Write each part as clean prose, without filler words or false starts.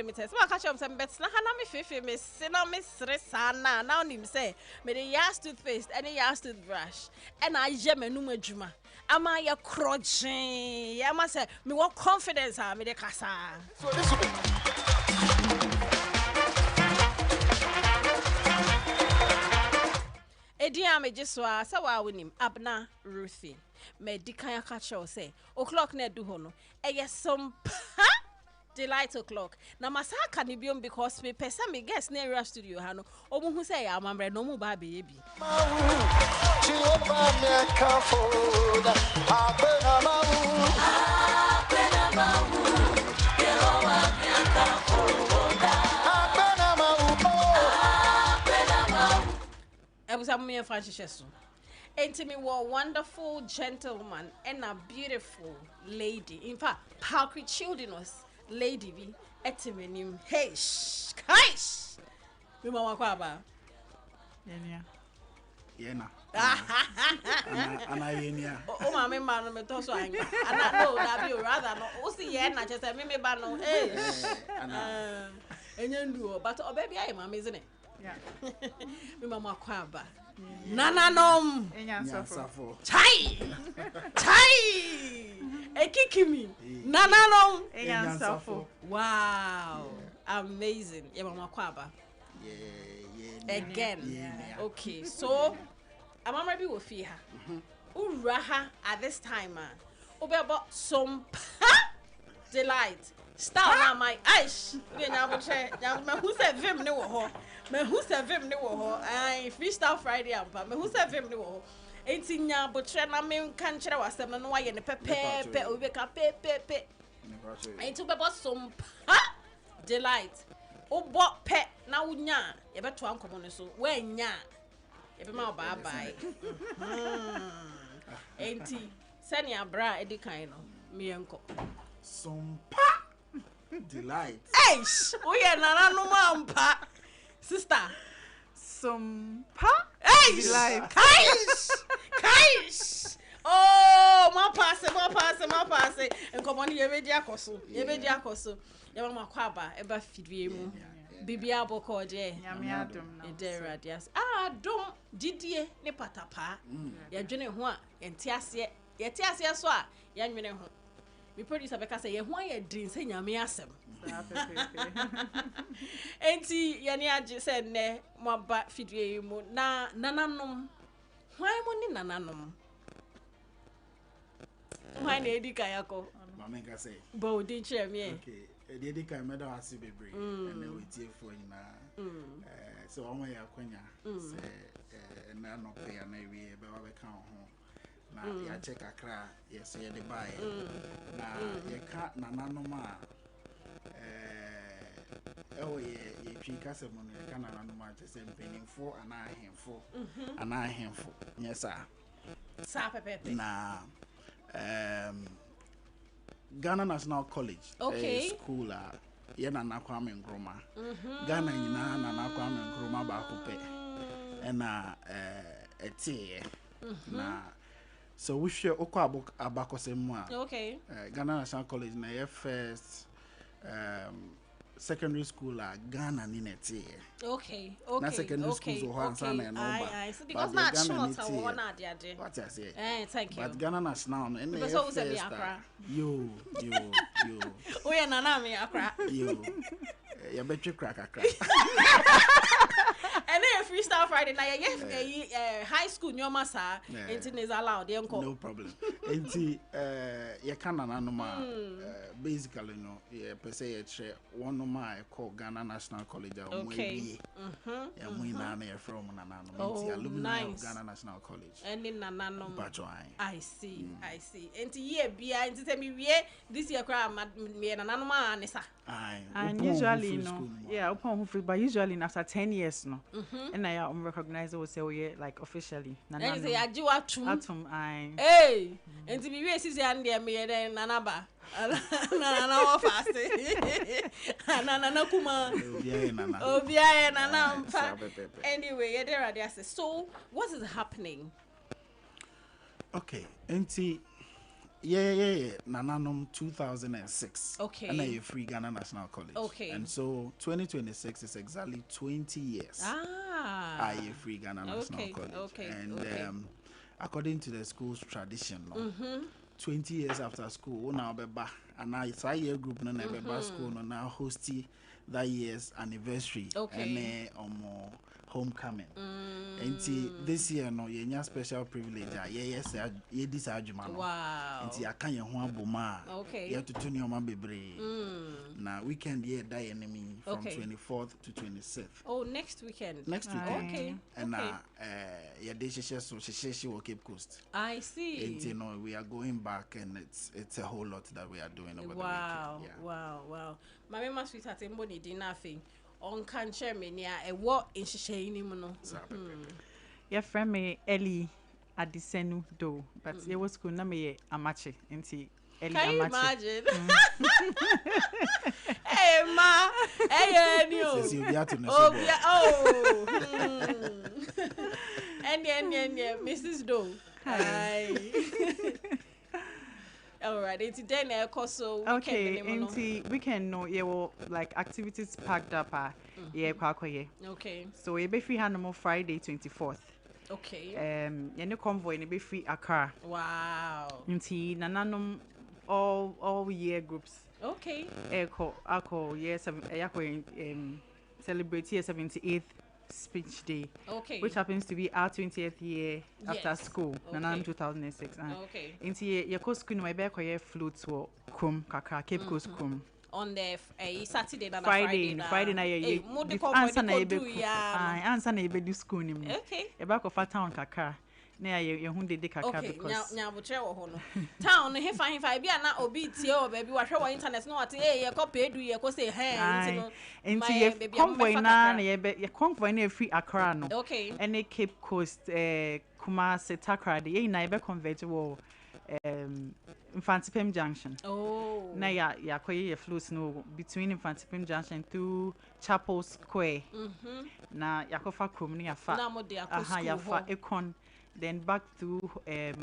limited. So I catch up some bets. Na hana me fefe me sina me sresana. Now him say me the yas toothpaste any yas toothbrush. And I jam me numa juma. Am I a crotching? I must say me want confidence ha me the kasa. So this Edia me jeswa sa wa wonim Abena Ruthy me dikan catch you say o'clock na do hono eye Sompa delight o'clock na masaka ni biom because me pesa me guest na area studio ha no omu hu say ya amamre no mu ba be bi me Francisco. Ain't me a wonderful gentleman and a beautiful lady. In fact, Parky Children's lady be etimenim. Hey, kaish. Me mama kwaba. Yena. Ana yenia. Oh, my man, me toso anga. Ana no, that be rather no. O si yena just say me ba no. Hey. Ana. Enyendu, but oh baby I am isn't it? Yeah. Me mama kwaba. Nananom. Enyansafo. Chai. Ekikimi. Nananom. Enyansafo. Wow. Amazing. Yeah, mama kwaba. Yeah. Again. Yeah. Okay. So, I'm already with Fiha. Uraha at this time, about Sompa delight. Start now my eyes. Me who said vim ne wo ho. Me who said vim ne wo ho. I freestyle Friday ampa. Me who said vim ne wo ho. Enti nya botre na me kan kire wasem no wa ye ne pepe obi ka pepe. Enti be boss Sompa delight. Obo pe na wunya ye beto ankomo ne so. Wa nya ye be ma bye bye. Enti senia bra edi kan no me enko. Sompa delight. Hey, we are nana mampa. Sister. Sompa delight. Kaish. Oh, my pass. And come on, ye be akoso. Ye mama kwaba eba fidwe mu. Bibia boko je. Nyame adom na. Edera dias. Adom didie ne patapa. Ye dwene ho a enti ase. Ye ti ase so a ye nwene ho. Me producer beka say ye ho aye drin say nyame asem. Enti ye ne age say ne mo ba fidwe mu na nananom. Hwan mo ni nananom? Hwan na edi kayako? Mama ka say. Bo di chere me. Okay. Edi ka me da hase bebre. And we tie for nyina. So omo ya kwanya say na no pe na wi be wa be kan ho. Na ya check akra yes ye de buy na ye ka nananom a ye twi kase mo no ye ka nananom a chese mpenimfo ana ahemfo yes sa pepe na Ghana National College school ye na Kwame Nkrumah Ghana nyina na Kwame Nkrumah ba ko pe na etie na so we share okwa abakosemu a okay Ghana National College na your first secondary school Ghana ni neti okay na secondary schools o hansa na no ba so because na short awon na ade what I say thank you but Ghana National no na your first yo o ya na me akra yo ya betwe crack akra and then freestyle Friday na ye high school nyoma sa enti is allowed dey nko no problem enti ye kana nanoma basically no ye per se ye tre one no ma e call Ghana National College o mo ebi ya mo ina na ye from nanano enti alumni of Ghana National College and in nanano I see enti ye bia enti se mi wie this year kra me nanano ma anisa and usually no yeah upon free but usually after 10 years no and I recognize we say we like officially nanano and say aji watum I hey enti mi wie sisi ande me den nanaba na wa fast na kuma obia na anyway yeah there are so what is happening okay enti Yeah. Nananum 2006. Okay. And I free Ghana National College. Okay. And so 2026 is exactly 20 years. I free Ghana National College. Okay. And according to the school's tradition, 20 years after school, now beba and I say year group no beba school no now hosting that year's anniversary and homecoming. And this year no ye special privilege yes this argument. Wow. And I can't boma. Okay. You have to turn your man bebre. Now weekend ye die enemy from 24th to 26th. Oh, next weekend. Okay. And yeah, she will Cape Coast. I see. And you know we are going back, and it's a whole lot that we are doing over the weekend. Yeah. Wow. My mama sweetheart emboni di nothing. On cancer mania a what in Shishani Mono. Your friend me Ellie at the Senu do, but it was good na me amache inti Ellie Can you amache. imagine? Hey ma, hey you. Since you be out in the And Mrs. Doe. Hi. All right, it's then so okay, weekend no yeah well like activities packed up yeah okay. So you be free hand Friday 24th. Okay. You know convoy you be free Accra. Wow. Inti nananum all year groups. Okay. Ako year 7 celebrate year 78th speech day, which happens to be our 20th year after school, Nanam 2006. Okay. Into your course school, my back or float to Kum Kaka Cape Coast Kum on the Saturday and Friday night. Answer na do school. Okay. A back of a town Kaka. Na you hunde de Kaka because now we try town he fine be na obi tie o baby wa hwe internet no ate ye copy do ye ko say hey into ye convoy na ye convoy na free Accra no. Okay. Any Cape Coast Kumasi Takra de ye na be convert wo Infantipim Junction. Oh. Na ya koye flows no between Infantipim Junction to Chapel Square. Na yakofa krom ni afa. Na mo de akosko. Yafa Econ. Then back to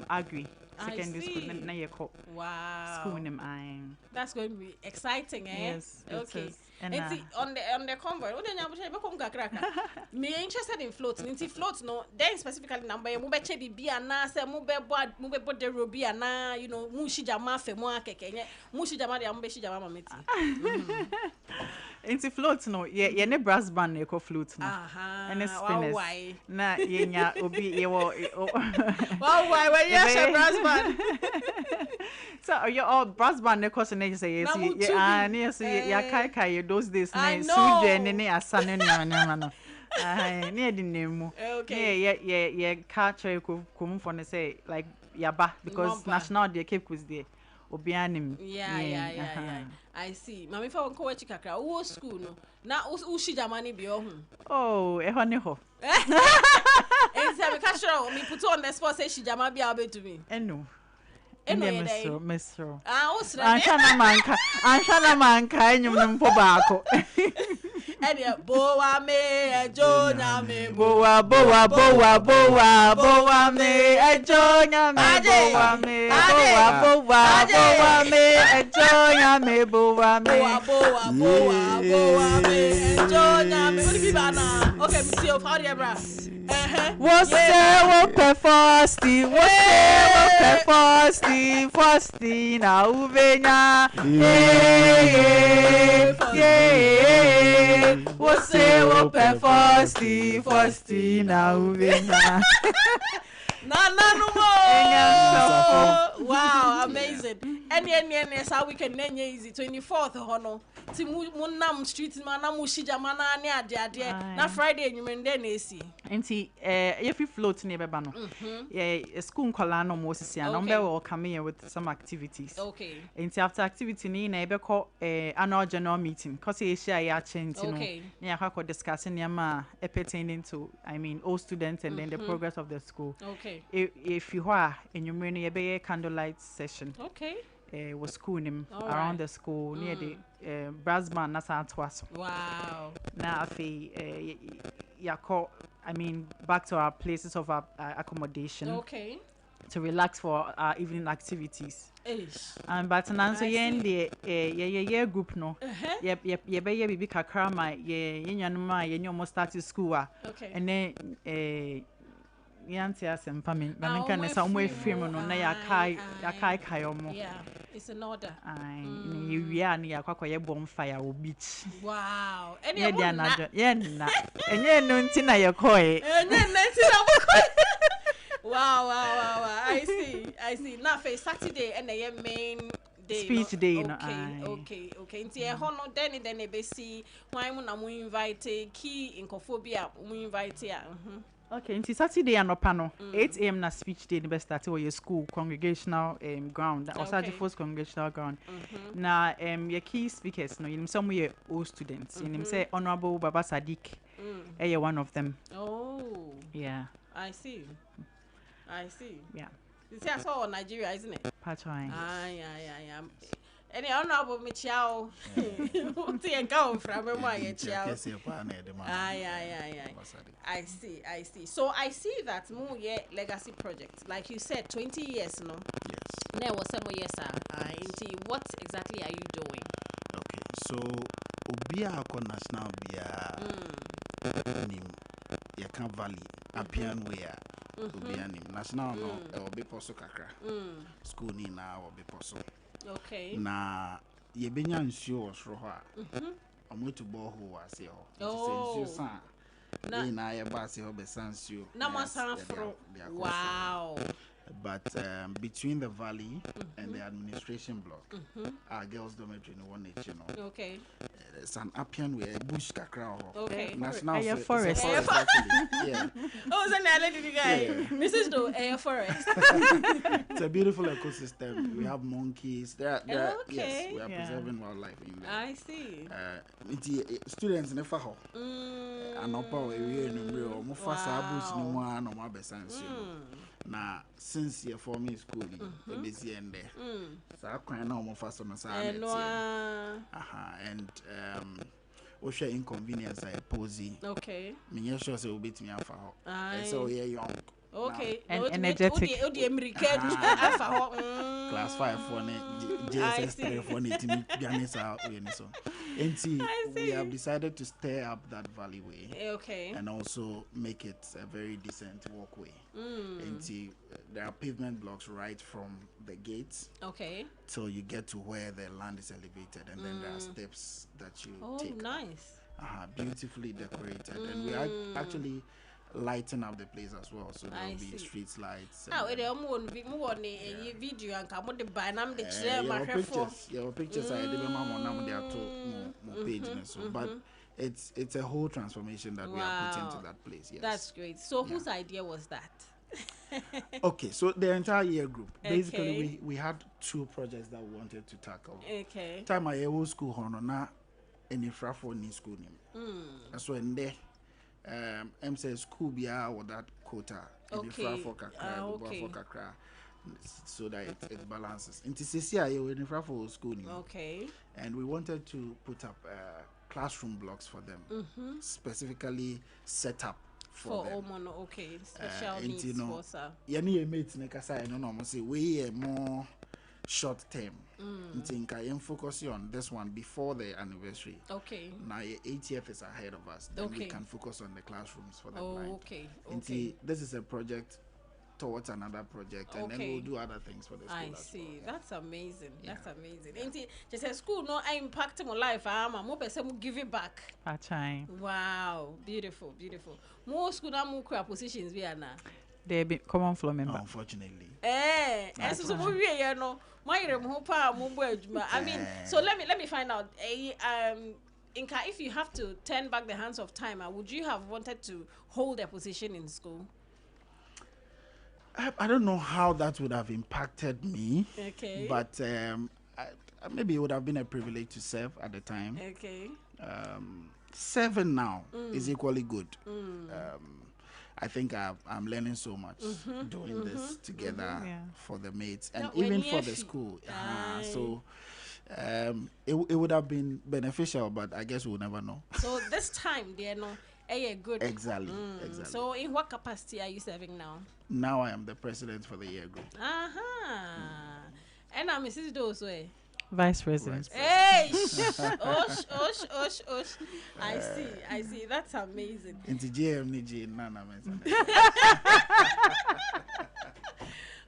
Agri secondary school. Na yeko. Wow. School name That's going to be exciting, eh? Yes. Okay. And on the convoy, me interested in floats. Ninti floats no. Then specifically number mu be che bibia na se mu be bod de robi na you know mu shi jama fe mu akeke mu shi jama de mu be shi jama mameti. Into floats no ye ne brass band ne ko float no. And it's spinners. Na ye nya obi ye wo. Wow why when you brass band. So you all brass band ne ko se ne say yes ya kai those days na suje ne asane ne no. Near the name. Okay. Yeah. Culture come for say like yaba because national day Cape Coast there. Obianim. Yeah. I see. Mami fa wonko wachi kakra. Wo school no. Na ushi jamani bi ohun. Oh, e ho ne ho. Ense me ka sure me put on the spot say shi jama bi abetu mi. Eno. Mesro. Usra. Anshana manka enyum no mpo baako. Ene boa me ejo nyame boa me ejo nyame boa me ejo nyame boa me ejo nyame what be bana okay me see of how the bra what's Fasti na uvenya você o pé Fasti na uvenya no wow amazing any how we can name easy 24th hono ti munam street man na mushija mana ne ade na Friday nyumende na esi enti if you float ne beba no school nkola no mo sisi na mbe will come here with some activities enti after activity ni na ebe ko annual general meeting cause e share ya chenti no na yakwa discussing yama pertaining to all students and then the progress of the school if you are enyumene ebe candlelight session was school him around the school near the brass band na sa atwas. Wow. Na afi back to our places of our accommodation. to relax for our evening activities. But now so yeah group no. Yep, baby kakra my yeah almost started school. And then yanti asempa me can na some way film no na ya kai omo. Yeah, it's an order. We are near kwakwa bonfire o beach. Wow. And yeah na enye no nti na ye koi. Wow. I see. Now for Saturday and the main day. Speech day, Okay. Nti e ho no then e be see why mu na mu invite key inkophobia mu invite ya. Okay, nti Saturday anopa no 8 a.m. na speech day the best start your school congregational ground. Osaje Force congregational ground. Na your key speakers no you some we old students. You say Honorable Baba Sadiq. One of them. Oh. Yeah. I see. Yeah. You see, I saw Nigeria, isn't it? Patchline. Yeah. Any honorable Michao. Go from my child. I see. So I see that more legacy project. Like you said, 20 years, no? Yes. There was some years, what exactly are you doing? Okay, so Obia Ako National Bia Nim Yaka Valley, Apian Wea. National no be poso kakra school ni na be poso. Okay. Na ye benya nsuo osro ho a omotu bo ho ase ho nsuo san na ye ba ase ho be san nsuo na masan fro. Wow. But between the valley and the administration block, our girls' dormitory in one nature, okay. It's an Apian way, a bush kakra. Okay. National forest. Yeah. Oh, so now let guy. Mrs. Do air forest. It's a beautiful ecosystem. We have monkeys. There okay. Yes, we are preserving wildlife in there. I see. Students in the faho. And upper area in the real Mufasa bush no one no more besans. Na since you're forming school, you're busy and there. So I can't know more fast on the side. And we share inconvenience I posy. Okay. Me sure say we beat me alpha. So you're young. Okay. And energetic. Class 5 for JSS 3 for we have decided to stir up that valleyway. Okay. And also make it a very decent walkway. And there are pavement blocks right from the gates. Okay. Till you get to where the land is elevated, and then there are steps that you take. Oh, nice. Beautifully decorated, and we actually lighten up the place as well, so there will be street lights. Video and come on the banam the your pictures are the page, but it's a whole transformation that we are putting into that place. Yes, that's great. So whose idea was that? Okay, so the entire year group, basically we had two projects that we wanted to tackle. Okay. Time I was school honor any for ni school name. So in there says school be with that quota in the for kakra so that it balances. In TCCI in for school name. Okay. And we wanted to put up classroom blocks for them, specifically set up for them. Okay, special needs for sir. Yani mates nekasa no say we more short term. Think I am focusing on this one before the anniversary. Okay. Now 80th is ahead of us. Then we can focus on the classrooms for the blind. Okay. This is a project towards another project, and then we'll do other things for the school. I see. That's amazing. That's amazing. Just a school no impact my life. I'm more person give it back. Wow, beautiful. More school now more positions we are now. They be common floor member. Unfortunately. So we no. I mean, so let me find out. Inka, if you have to turn back the hands of time, would you have wanted to hold a position in school? I don't know how that would have impacted me. Okay. But maybe it would have been a privilege to serve at the time. Okay. Serving now is equally good. I think I'm learning so much doing this together for the mates and even for the school. So it would have been beneficial, but I guess we'll never know. So this time, good. Exactly. So in what capacity are you serving now? Now I am the president for the year group. And I'm Mrs. Dosway. Vice President. Hey! Osh. I see. That's amazing. Into GMNG, Nana.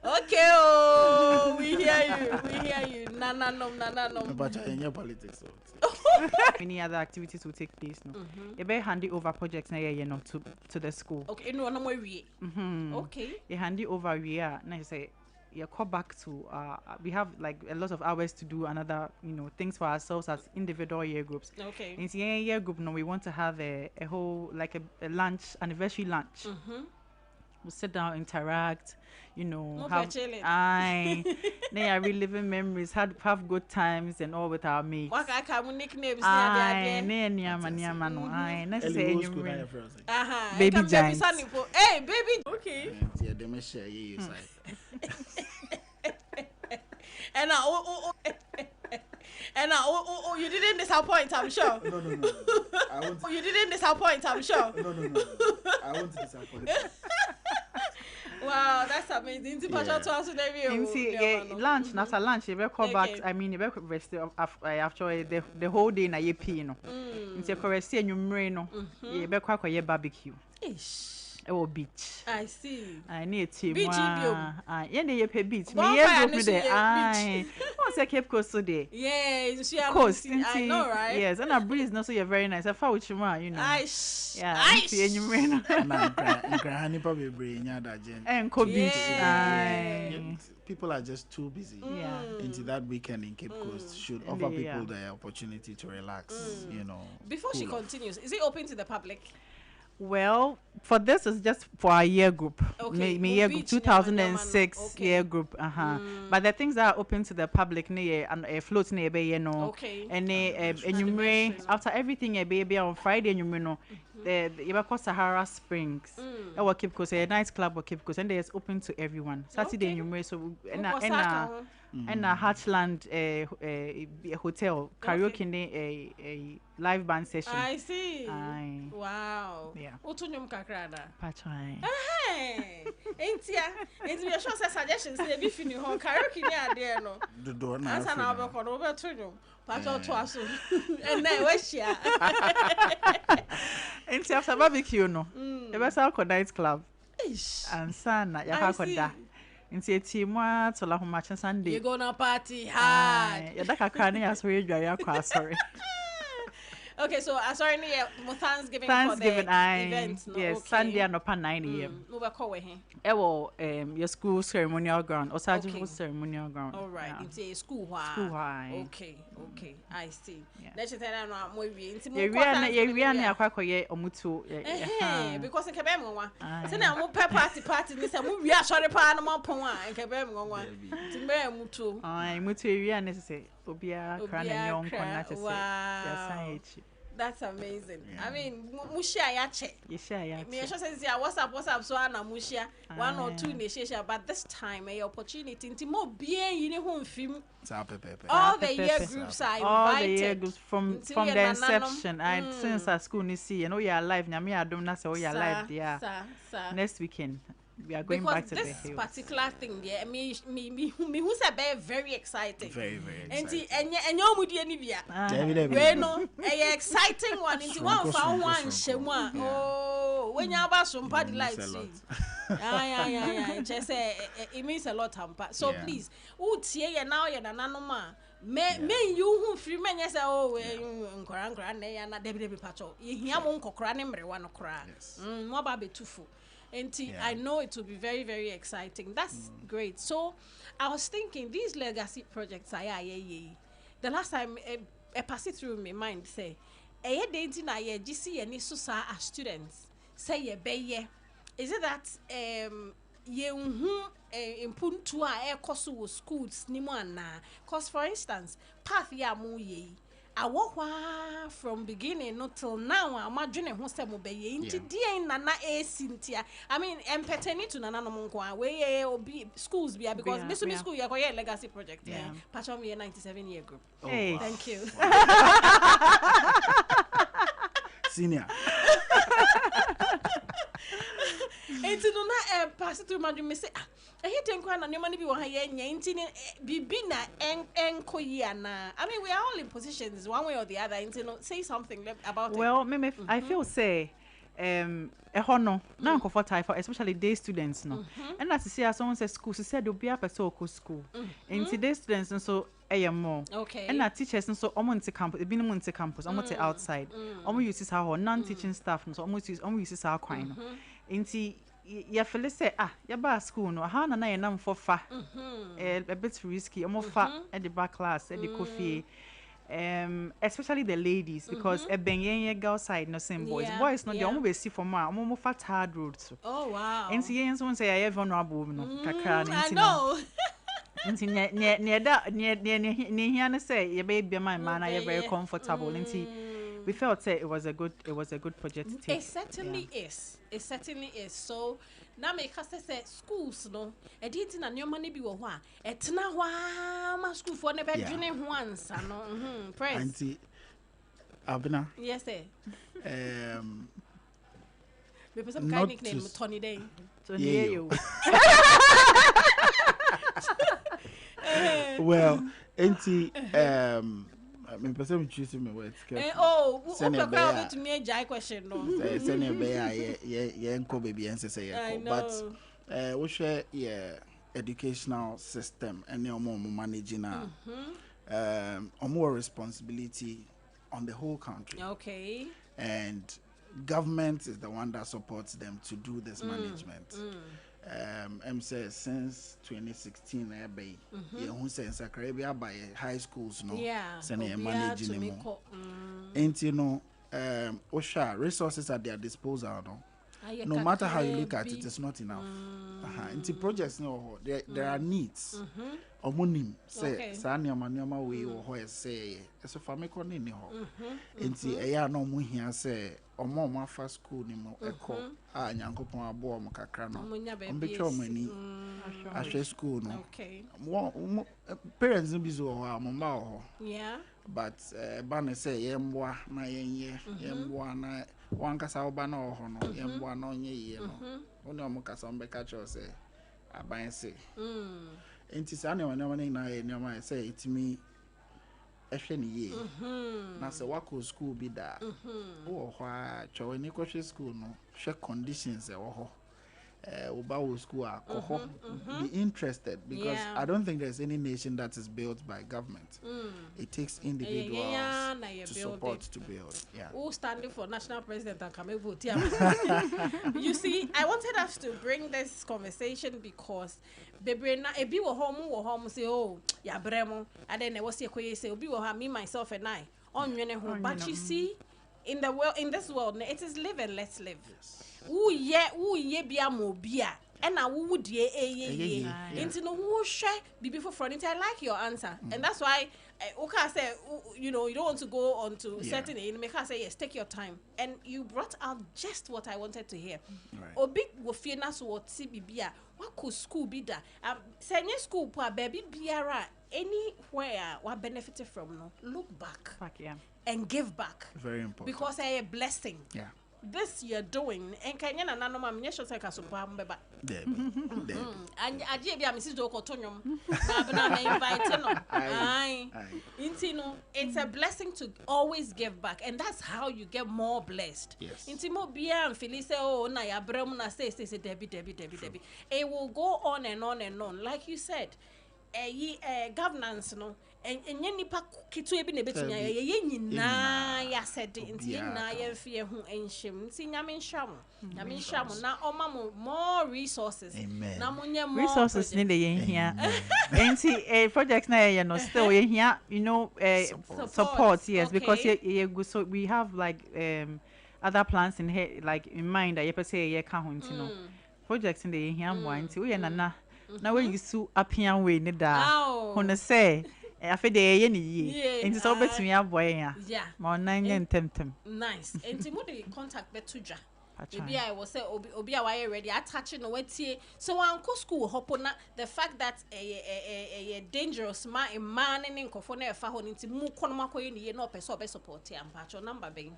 Okay, oh, we hear you. Nana, no. But in your politics. Many other activities will take place. No, you better hand it over projects now, to the school. Okay, no more we. Okay. You hand it over. Now you say. You call back to we have like a lot of hours to do another things for ourselves as individual year groups. Okay. In the year group now we want to have a whole like a lunch, anniversary lunch. We'll sit down, interact, have reliving memories, have good times and all with our mates. What I can nicknames baby giants. Hey, baby. Okay. Yeah, they may share you side. And you didn't disappoint, I'm sure. No. You didn't disappoint, I'm sure. No. I won't disappoint. Wow, that's amazing. Lunch, after lunch, you better call back. I mean, you better rest after the whole day na you pee, Into rest and you better call your barbecue. Oh, beach. I see. I need to. Beach, you pay beach. Me, yeah, go there. What's a Cape Coast today? Yes, coast. I know, right? Yes, and a breeze, not so you're very nice. I found you, Yeah. Granny probably bring that gen. And beach. People are just too busy. Into that weekend in Cape Coast should offer people the opportunity to relax. Before she continues, is it open to the public? Well, for this is just for our year group. Okay. Me year group 2006 year group. But the things that are open to the public and float near Okay. And after everything baby on Friday the Sahara Springs. Our Cape Coast, a nice club of Cape Coast, and it's open to everyone. Saturday so and a Hatchland hotel karaoke a live band session. I see. Wow. Yeah. Utunyum kakrada. Patrai. Hey. Ain't we sure suggestions they be fini hon karaoke near there no. The door now. Answer now be called over tunyum. Patro twaso. And then we share. Ain't after barbecue no. The best alcohol night club. And sana ya Inti timwa to la homa Sunday. You gonna party hard. Ya daka krani ya sorry dwa ya kwa sorry. Okay, so sorry Thanksgiving for the event. No? Yes, okay. Sunday and up at 9 a.m. We were call him. Your school ceremonial ground or surgical ceremonial ground. All right, it's a school why. Okay, I see. Let's tell you now more we into more. Yeah, akwakoye omutu. Because in Quebec one. Say na mo party ni say mo we are sorry pa na mo pon a in Quebec one. Timbe mutu. Mutu area na say obia kra na nyon kon na say. Ya san That's amazing. Yeah. I mean, mushia yache. Yeah. Me sure says yeah, WhatsApp so na mushia 1 or 2 ne share, but this time a opportunity nti mo bien yini home film. All the year groups are invited. All the year groups from the inception. Since our school ni see, you are live. Nyame adom na say we are live there. Next weekend. We are going back to the hills. Because this particular thing there, me who say very exciting. Very exciting. And you mudi any bia. We know a exciting one. Into one for one shemwa. Oh, when you have Sompa the light see. Yeah. Just say it means a lot, Hampa. So please, who tie now you na nanoma. Me you who free men say oh nkora na na debi pacho. Yehia mo nkokora ne mrewa no kora. Mo ba betufu. And I know it will be very, very exciting. That's great. So I was thinking these legacy projects the last time I passed it through my mind say dating GC and Susa as students say is it that impuntu a ekosu schools ni mo ana cause for instance path ya mu ye awokwa from beginning no till now amadwene ho se mo beye nti die nana esintia I mean empeteni to nana no nko we obi schools bia because me school ya koye legacy project patchom year 97 year group. Hey, thank you. Senior. Enti no na pass through my dream say I hate enko na nyoma ni bi wo ha ye nya enti ni bibi na enko yi ana. I mean we are all in positions one way or the other. Enti no say something about well, maybe I feel say no na nkofo type for especially day students no. And as you see as someone says school, she said obi apeso ko school. Enti day students so more. Okay. And our teachers so omo campus, ebi no nte campus, omo te outside. Omo uses our non-teaching staff so omo uses our kwine. Enti ya feel say ya ba school no ha na ye nam for fa. A bit risky. Omo fa at the back class at the coffee. Especially the ladies because a benye girl side no same boys. Boys no they omo be see for more. Omo fat hard road so. Oh wow. Enti yen so say I vulnerable no kakra I know. Nti ne here say you be my man are very comfortable. Nti we felt say it was a good project to take. It certainly is. It certainly is. So now make us say schools no e didn't na nyoma ne bi wo ho a etena ho ma school for ne be dwene ho ansa no press Auntie Abena. Yes sir. Me person Not nickname Tony Day. Tony you. Well, auntie me person choosing my words. Send a bear to me a jai question no. Send a bear ye enko baby and say but we share educational system and your mom managing more responsibility on the whole country. Okay. And government is the one that supports them to do this management. Says since 2016 who says Caribbean by high schools no managing them ain't you know OSHA resources at their disposal no matter how you look at it, it's not enough. Into projects no there are needs omonim say sani amanyama we ho say so fa me ko ni ho enti eya no mo hia say omo afa school ni mo eko nyankopon abo omo kakra no ombetwa omo ani ahwe school no parents bi zo ho amoma ho but ban say yemboa na yenye yemboa na wankasa oba na ho no yemboa na onye ye no oni omo kasa ombeka cho say aban say enti sani wanyama na nyama say itimi ehwe ni ye na se wako school bi da wo ho a chowe ni ko school no hwe conditions e wo ho Ubawo school be interested because I don't think there's any nation that is built by government. It takes individuals to support to build. Who standing for national president and come vote? You see, I wanted us to bring this conversation because Bebrena ebi wo home say ya bremo and then was say obi wo me myself and I on but you see in this world it is live and let's live. Who ye bia mo bia and I would ye into no who share be before front. I like your answer and that's why okay say you don't want to go on to certain make her say yes, take your time, and you brought out just what I wanted to hear. Obi wo fie na so what si bibia what could school be da say school po baby biara anywhere what benefited from no look back and give back. Very important because a blessing. This you're doing and Kenya na nano ma me sure say ka so pa mbeba and aje bia Mrs. Doko tonyom na invite no it's a blessing to always give back, and that's how you get more blessed. Inti mo bia and feel say na ya brem na say debi it will go on and on and on like you said. Governance no and nipa kitu ebi na betunya ye nyina ya said nti nyina ya fie ho enhyem nti nyame nham na oma more resources na munye more resources ni de ye hia nti projects na ye no still ye hia support yes because so we have like other plans in here like in mind that ye per say ye ka ho nti no projects in the ye hia mo nti we na now when you sue appear way ni da hono say afi de ye ni ye enti so betumi aboy ya ma onanye ntemtem nice enti mo de contact betudwa maybe I was say obi a why ready attaching no wetie so anko school hopo na the fact that a dangerous man in nkofo na efa ho nti mu kono makoye ni ye na opeso obe support ya mpacho number ben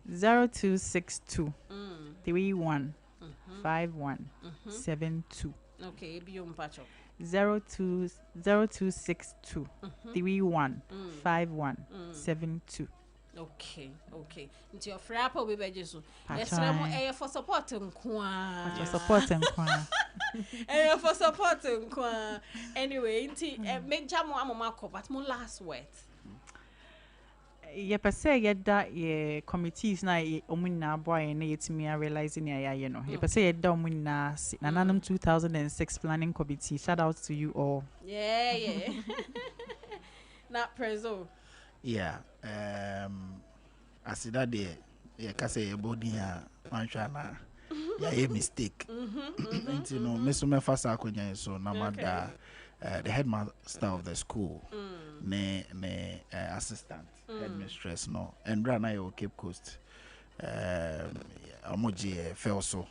0262 31 5172. Okay, be on patch. 0262 315172. Okay. Into your frapper will be just yes, for supporting Kwa. For supporting Kwa. Anyway, make jam one mark, but my last words. Ye per se yeda ye committees na omuna boy na yetimi realizing ya ye no. Ye per se yeda omuna nananum 2006 planning committee. Shout out to you all. Yeah. Not preso. Yeah. Asida de ye kase ye body ya manchana. Ya ye mistake. You know, mesume fasa akonya so namada the headmaster of the school. Ne assistant headmistress no and ran I Cape Coast Amoji Felso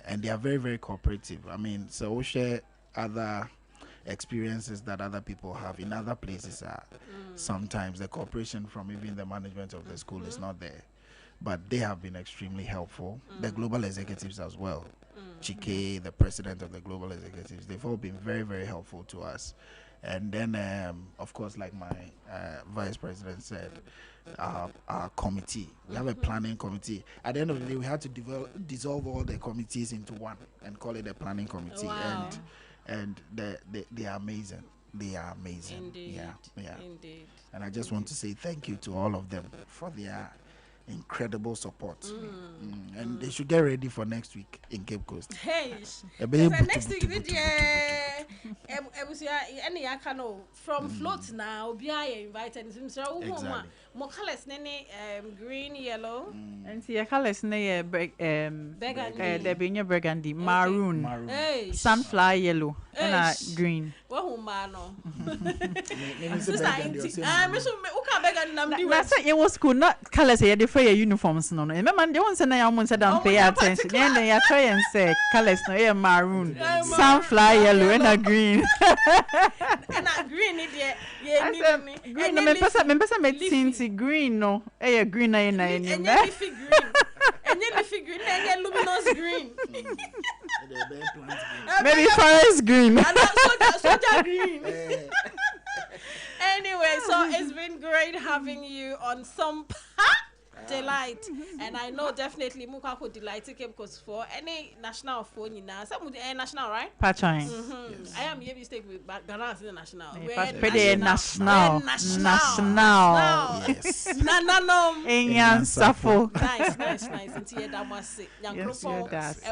and they are very, very cooperative. I mean, so we share other experiences that other people have in other places. Sometimes the cooperation from even the management of the school is not there, but they have been extremely helpful. The global executives as well. Chike, the president of the global executives, they've all been very, very helpful to us. And then, of course, like my vice president said, our committee, we have a planning committee. At the end of the day, we had to dissolve all the committees into one and call it a planning committee. Wow. And they are amazing. They are amazing. Indeed. Yeah. Indeed. And I just want to say thank you to all of them for their incredible support. And they should get ready for next week in Cape Coast. Hey, next week, any I can know from float now. Be I invited Exactly. More colors, green, yellow, And see your colors na burgundy, there being your burgundy, maroon, hey, sunflower yellow, and green. What mano? That's That's it. It was cool. Not colors here. They wear uniforms. No. Remember, they won't say na you say don't pay attention. Then they try and say colors. No, yeah, maroon, sunflower yellow, and a green. And a green, yeah, green. No, me pesa me tinty green. No, eh, green na ina and ina. leafy green, and leafy green, and luminous green. Maybe forest green. And soldier green. Anyway, so it's been great having you on Sompa Delight, and I know definitely Muka could delight because for any national phone, some national, right? Patching. Yes. I am here mistake with Ghana is national. We're national. Yes. Enyan Safo. Nice. Into your damasi. Young and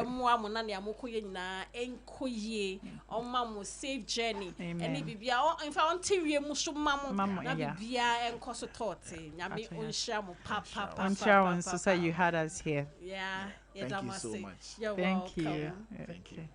Muamunani Amukoye na Enkoye. On Mamu safe journey. And if you are in found Tyria Musumam, Nabia and Kosotote. Yami Unshamu Papa. I'm sure so say you had us here. Yeah. Thank you so much. You're Thank welcome. you. Thank you.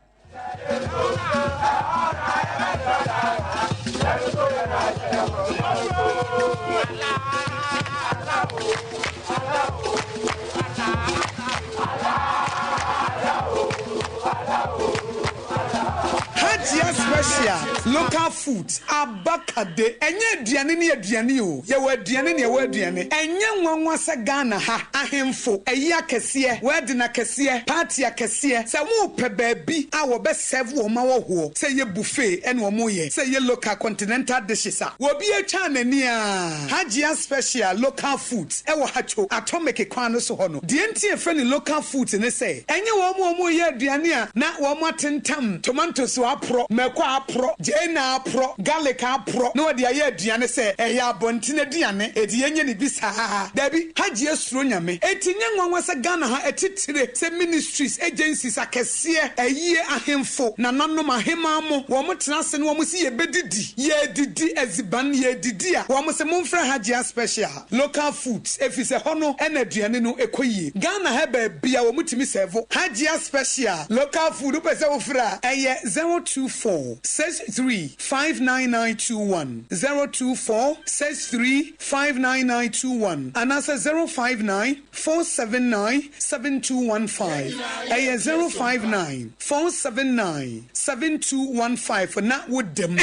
Special local foods abakade enye aduane ne aduane o ye wa aduane ne wa aduane enye nwanwa se Ghana ha ahemfo eyi akese word na akese party akese se wo pe baabi a wo be serve wo ma wo ho se ye buffet ene wo mo ye se ye local continental dishes a wo bi atwa nani a Hajia special local foods e wo hacho atomic kwan no so ho no de ntie fe ne local foods ne se enye wo mo ye aduane a na wo mo atentam tomatoes so apro apro jena apro garlic apro no de aye aduane se ehya abontine aduane edi yenye ne bisa dabi Hajia suro nyame etinye nwanwa se Ghana ha etitire se ministries agencies akese aye ahemfo na nanom ahema mo wo mo tenase ne wo mo si ye bedidi ye didi eziban ye didi a wo mo se momfra Hajia special local foods efise hono ena aduane no ekoyie Ghana ha ba bia wo mutimi serve Hajia special local food pese wo fra eye 024 63 02463-59921. 02463-59921. And that's 059-479-7215. 059-479-7215 for not with them.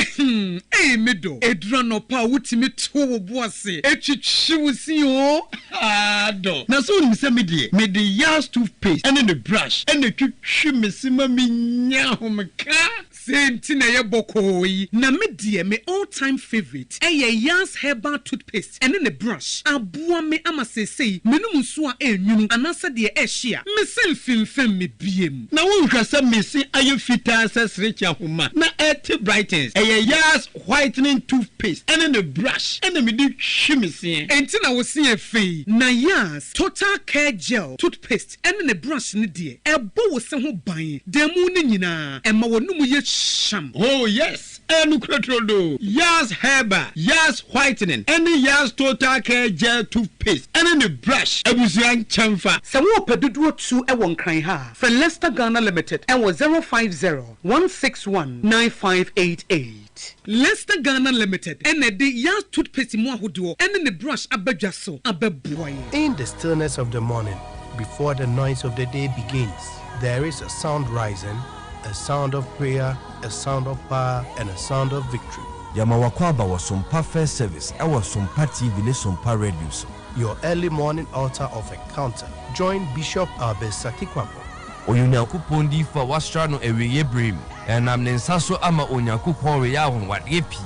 Hey, middle. Edrano pa wutimi to boase. Echichiwusi o. Ado. Na so ni se me the Yas toothpaste and the brush and the twitwi mesima minya homka. Same thing na yebokoi. Na me die me all-time favorite. Yas herbal toothpaste and the brush. Abua me ama say me no muso a enwunu anasa de ehia. Me selfimfem me biem. Na won hwasa me se ayefita asas recha homa. Na et brightens. Yas whitening toothpaste and the brush and me di twimese. Enti na wo se afei. Na Yas total care gel toothpaste and the brush ni die. Ebo wo se ho ban. Demu ni nyina. Ema wo numu ye sham. Oh yes. Enu kretrodo. Yas herbal, Yas whitening, and Yas total care gel toothpaste, and the brush. Ebusian chamfa. So wo pedudu 2 e won kran ha. For Leicester Ghana Limited and was 050-161-9588. Leicester Ghana Limited and the Yas toothpaste mo ahodo and the brush abadwaso abeboy. In the stillness of the morning, before the noise of the day begins, there is a sound rising, a sound of prayer, a sound of power, and a sound of victory. Yamawakwaba was Sompa First Service. I was Sompa TV, Sompa Radio. Your early morning altar of encounter. Join Bishop Abesaki Kwapo. Oyunyakupondi for Wastrano Ewe Brim, and I'm Nensaso Ama Onyakupo Yahon what yepi.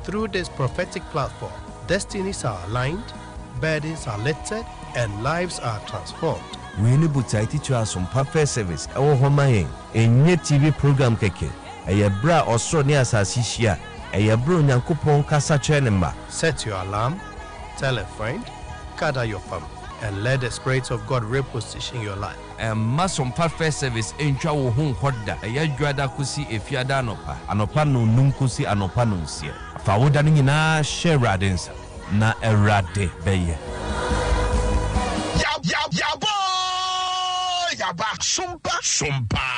Through this prophetic platform, destinies are aligned, burdens are lifted, and lives are transformed. We need to teach us some perfect service. Our home in a TV program keke. A bra or so near Sasisia. A bro Yankupon Casa Chenema. Set your alarm, tell a friend, gather your family, and let the Spirit of God reposition your life. And mass some perfect service in Chow Home Hoda. A Yagrada Kusi if Yadanopa, Anopano Numkusi Anopanunsia. Fawudaning in our share radins. Na erade beye. Yaba Sompa.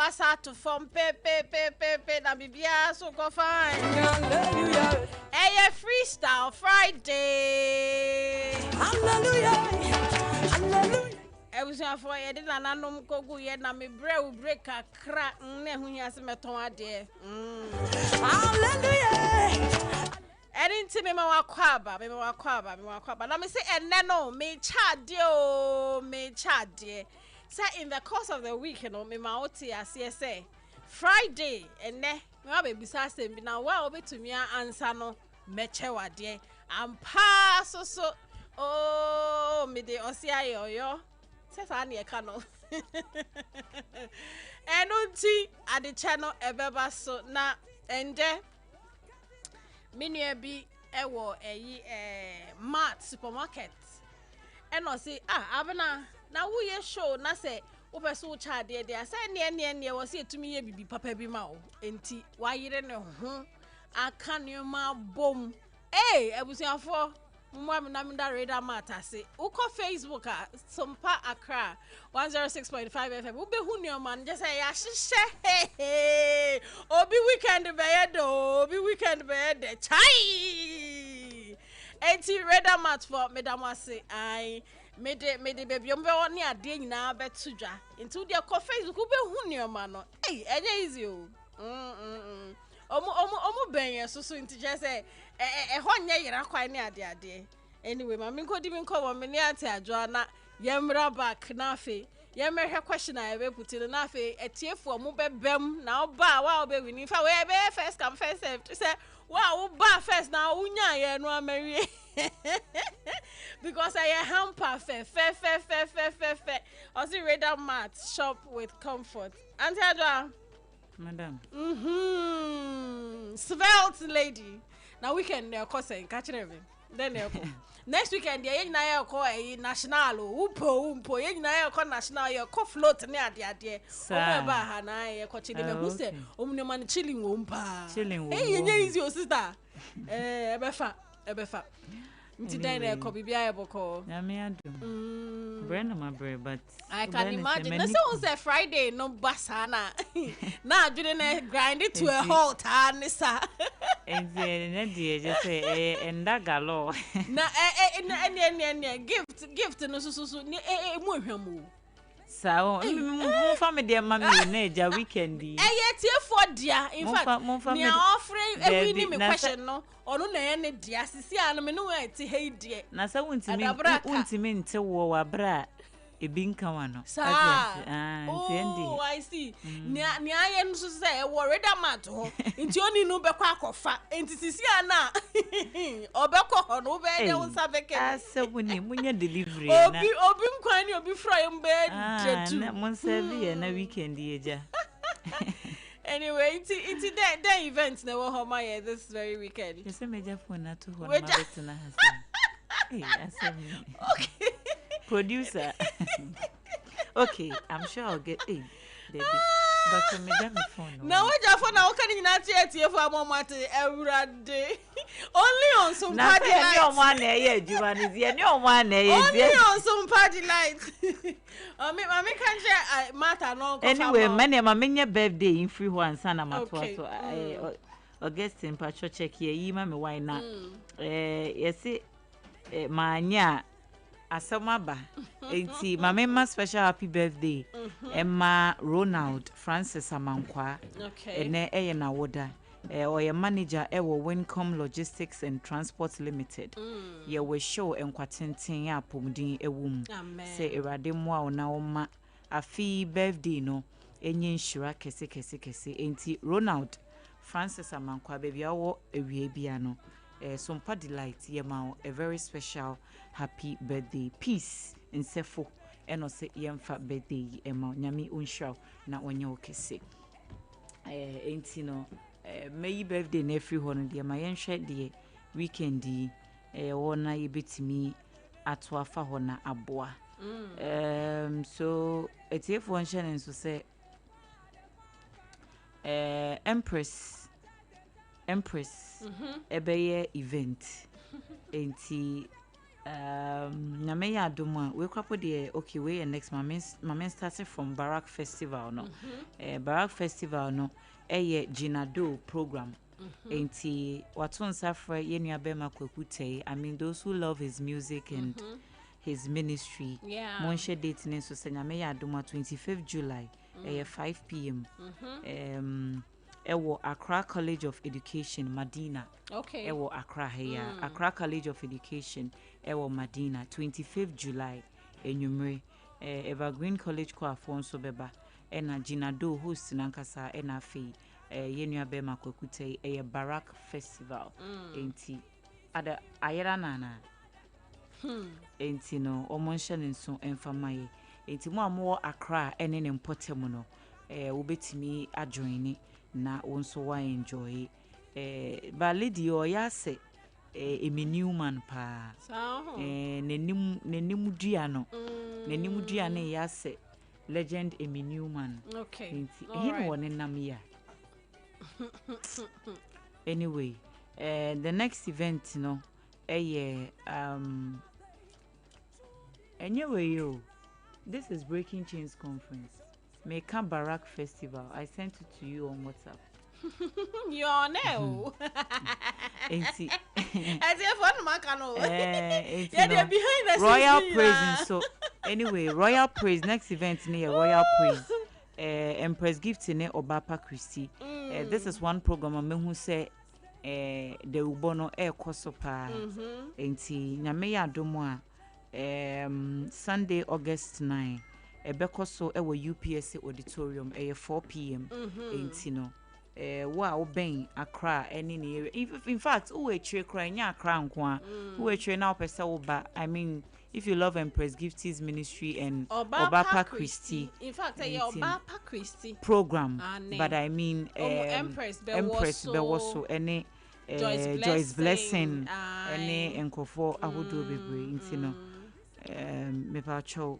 wasa to form pe na bibia so go fine. Hallelujah. Hey, freestyle Friday. Hallelujah. Hallelujah. Ebusia for ye dey nanom kogu ye na me break akra na hu hia se meton ade. Hallelujah. Enti me ma wakwaba na me say enne no me chade say in the course of the week me ma oti ase say Friday enne me wa be bisa sem bi na wa obetumi answer no meche wade ampa so oh me de osi ayoyo say sa na e ka no enunti ade channel ebeba so na ende Minye bi ewo mart supermarket eno say Abena na wo ye show na say wo person cha de say ne wo say etumi ye bibi papa bi ma o enti wa yire ne ho aka ne ma bom ebusuafo mo na me da radar mart ase wo ko Facebook Sompa Accra 106.5FM wo be hu ne man just say ya hyehyɛ obi weekend be de chai enti radar mart for madam ase ai me de baby ombe oni ade nyina beto dwa enti wo de ko Facebook wo be hu ne man no enye easy o omu benye so enti just say ho nye yira kwan ne ade anyway ma me nkodi me nko me ne ate adwo na yemra back na afi yemhwe question I be put in na afi etiefu mu bebem na oba wa obe wini fa we be first come first serve say wa ba first na unya ye no amawie because I hamper fe osi radar mat shop with comfort auntie adwa madam svelte lady now weekend na course en catch them then next weekend ye na ye ko national umpo ye na ye ko national ye ko float ne ade o ba ha na ye ko chide me hu se omne man chilling wo mpa ye easy o sister ebefa nti dan na ko bibia ye boko na me adum brand my bread but I can imagine na say Friday no basana na adwene na grind it to a halt anisa na die je say endagalo na gift no so ni mu hwamu sao mo family ma me na eja weekend tie for dia in fact me offering every ni me question no onu na ye ne dia sisi anu me no ati hey die na sa wuntimi nte wo wa bra ebi nka wa no oh I see ni aye no so say e wo reda mat ho nti oni no bekọ akofa nti sisi ana obekọ ho no be de unsa beke asebuni munya delivery na obi nkwan ni obi fry mbe detu na mon serve na weekend eja anyway it's that event na wo homa here this very weekend you say major phone na to ho na betina hase okay producer okay I'm sure I'll get baby but me that me phone now what your phone now can na tie for amomate everyday only on some party light no one na ye adwuma ni die no one na ye only on some party light me can share matter no anyway me nya birthday in free one sana matwa so Augustine pacho check here yi ma me wine na yesi manya asamaba enti mama special happy birthday Emma Ronald Francis Amankwa ene eye na woda oye manager ewo Wincom Logistics and Transport Limited ye we show enkwatenten apomdin ewum se erade mo a ona oma afi birthday no enye nshira kese enti Ronald Francis Amankwa baby awo ewie bia no Sompa delight yema a very special happy birthday peace in sefo eno se yemfa birthday ema nyame unshaw na onye okese enti no may birthday na free hono de ma yenhwe de weekend wona yebetimi ato afa hona aboa so etefo nhye nso se Empress ebeye event enti Nyame ya adom we kwapo de okay we next my started from Barak Festival no. Barak Festival no Ginado program. Enti waton safra ye nua bema kwakutei. I mean those who love his music and his ministry. Monshe date ne so nyame ya adom 25th July 5 p.m. Ewo Accra College of Education Medina. Okay. Ewo Accra here. Accra College of Education Ewo Medina 25th July enyumre. Evergreen College kwa Afonso beba ena Ginado host nankasa ena fee yenua bema kwakute Barak Festival. Enti ada ayera nana. Enti no omonsha nso enfamaye. Enti mo amo Accra ene ne mpotemu no wobetimi ajoini na wonso wa enjoy ba lady o ya se emi Newman pa nenim dua no nenim dua ne ya se legend emi Newman. Okay, nti him won nam ya. Anyway the next event no anyway yo, this is Breaking Chains Conference Meka Barak Festival. I sent it to you on WhatsApp. You are now. Enti. As if one man can they're behind us. Royal Praise. So anyway, Royal Praise next event near Royal Praise. Empress gift in Obapa Christie. This is one program who say the ubono kosopa. Enti nyame ya adomo Sunday August 9. Ebekoso ewo UPSC auditorium 4 p.m. Enti no wa ben Accra any near. In fact we tire kra nya Accra nko we tire na opese wo ba. I mean if you love Empress Gifty's ministry and Obapa Christie. In fact Obapa Christie program but I mean Empress Bewoso any Joyce Blessing any enkofo ahodo bebre enti no me pa cho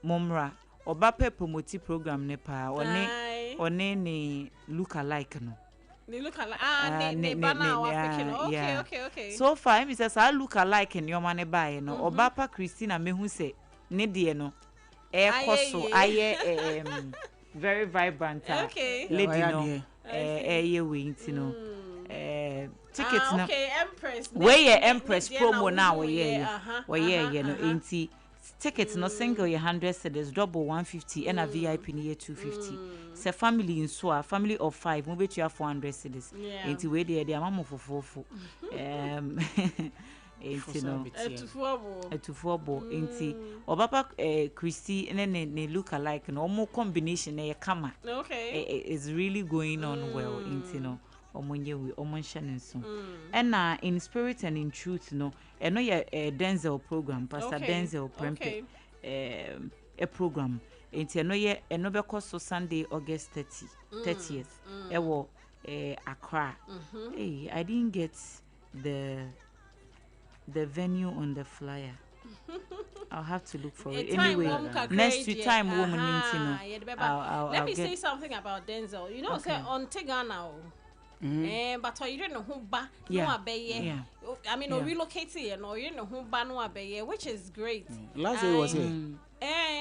Momra Obapa promote program ne pa one ne look alike no. They look alike. Ne bana okay. So far me says I look alike in your money buy no. Obapa Christina me who say ne die no. Koso aye very vibrant. Okay. Lady no. We nti no. Tickets no. Okay, Empress. Where Empress promo now we no enti. Tickets no single 100 cedis, double 150 and a VIP near 250. Se family in so family of 5 move to 400 cedis. Enti we dey mama for enti no etufobo enti Obapa Christie ne look alike no more combination e kama. Okay. It's really going on well enti no omonye we omonshan nso and in spirit and in truth no no ye Denzel program Pastor Denzel Prempe a program enti no ye no be so Sunday August 30th ewo Accra. Hey, I didn't get the venue on the flyer. I'll have to look for it. Anyway, next time woman let me say something about Denzel. You know, say on Tegana. But you don't know who ba no abeye. I mean, relocating no, you know who ba no abeye, which is great. Last year was here.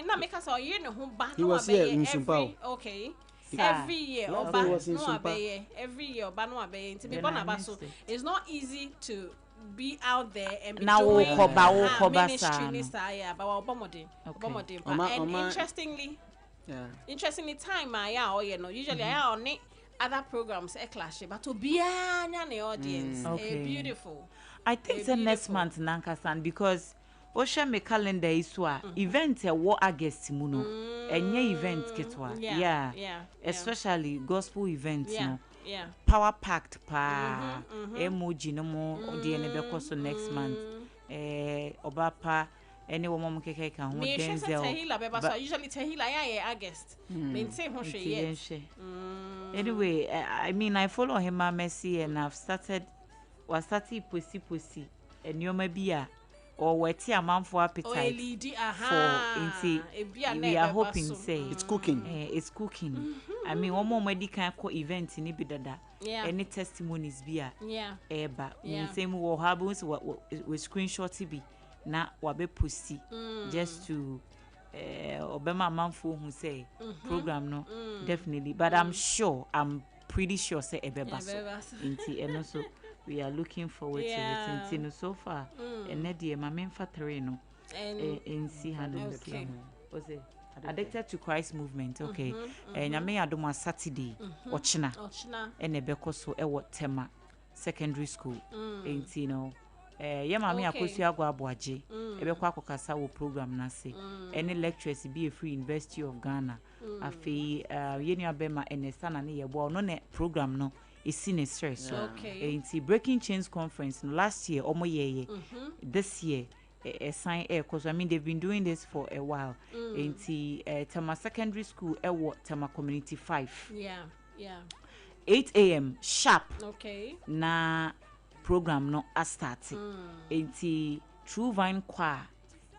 Na make us all you know who ba no abeye. Okay. Every year oba no abeye. Every year oba no abeye. To be born abaso, it's not easy to be out there and be doing ministry and interestingly time usually I on other programs clash but to be an audience beautiful. I think the next month Nankasan because Osha me calendar is event war August muno enye event ketwa especially gospel events no power packed pa emoji no mo de ne be koso next month Obapa any woman keke ka ho Denzel usually Tehila August maintain ho hwe anyway I mean I follow him Mercy and I've started pussy and you maybe or wet a man for appetite for we are hoping say it's cooking. I mean one more medical event in Ibidada. Any testimonies be but same will have with screenshot be na wabe pussy just to obema manfo who say program no definitely, but I'm pretty sure say ebeba so inti eno so we are looking forward to it inti no so far ene de ma memfa 3 no see hanum see was it addicted to Christ movement okay nyame adom Saturday ochina ene beko so ewo tema secondary school inti no ye mama akosu agwa aboaje ebekwa akokasa wo program na se any lectures be a free University of Ghana afi ye ni abema enesa na ne yebo no ne program no isi ne stress so inti breaking chains conference no last year omo ye this year a sign cause I mean they've been doing this for a while inti Tema secondary school Tema community 5 8 a.m. sharp na program no a start inti True Vine Choir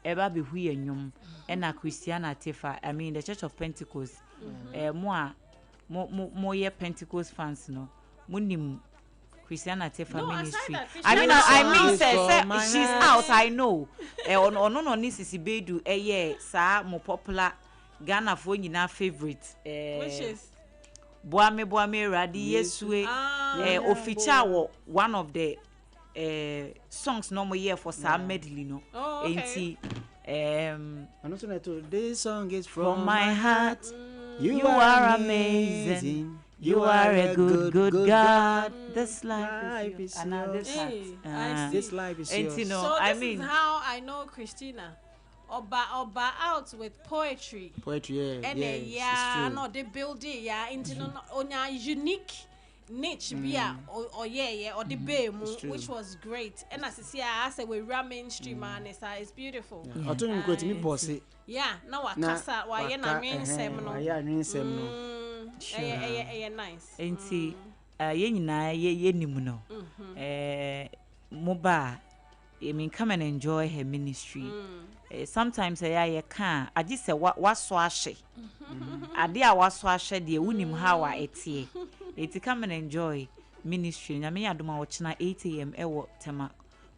eba be hu yenyum na Christiana Tefa I mean the Church of Pentecost mo ye Pentecost fans no munim Christiana Tefa ministry I mean say she's out I know ono no ni sisi bedu sa mo popular Ghana fo nyina favorite which is Boame Radi Yesue oficha one of the songs no more year for Sam medley no enti this song is from my heart you are amazing you are a good God this life is yours this life is yours so no, I mean this is how I know Christina Oba out with poetry and no they build it into onya unique niche bia or the bemu which was great and as see I say we run mainstream and it's beautiful otonim ko timi boss na wakasa wa ye na nwensem no nice enti ye nyina ye nim no moba I mean come and enjoy her ministry sometimes I can I just say what so ahye ade a waso ahye de wunim how a etie it come and enjoy ministry nyame adoma wo china 8 a.m. ewo Tema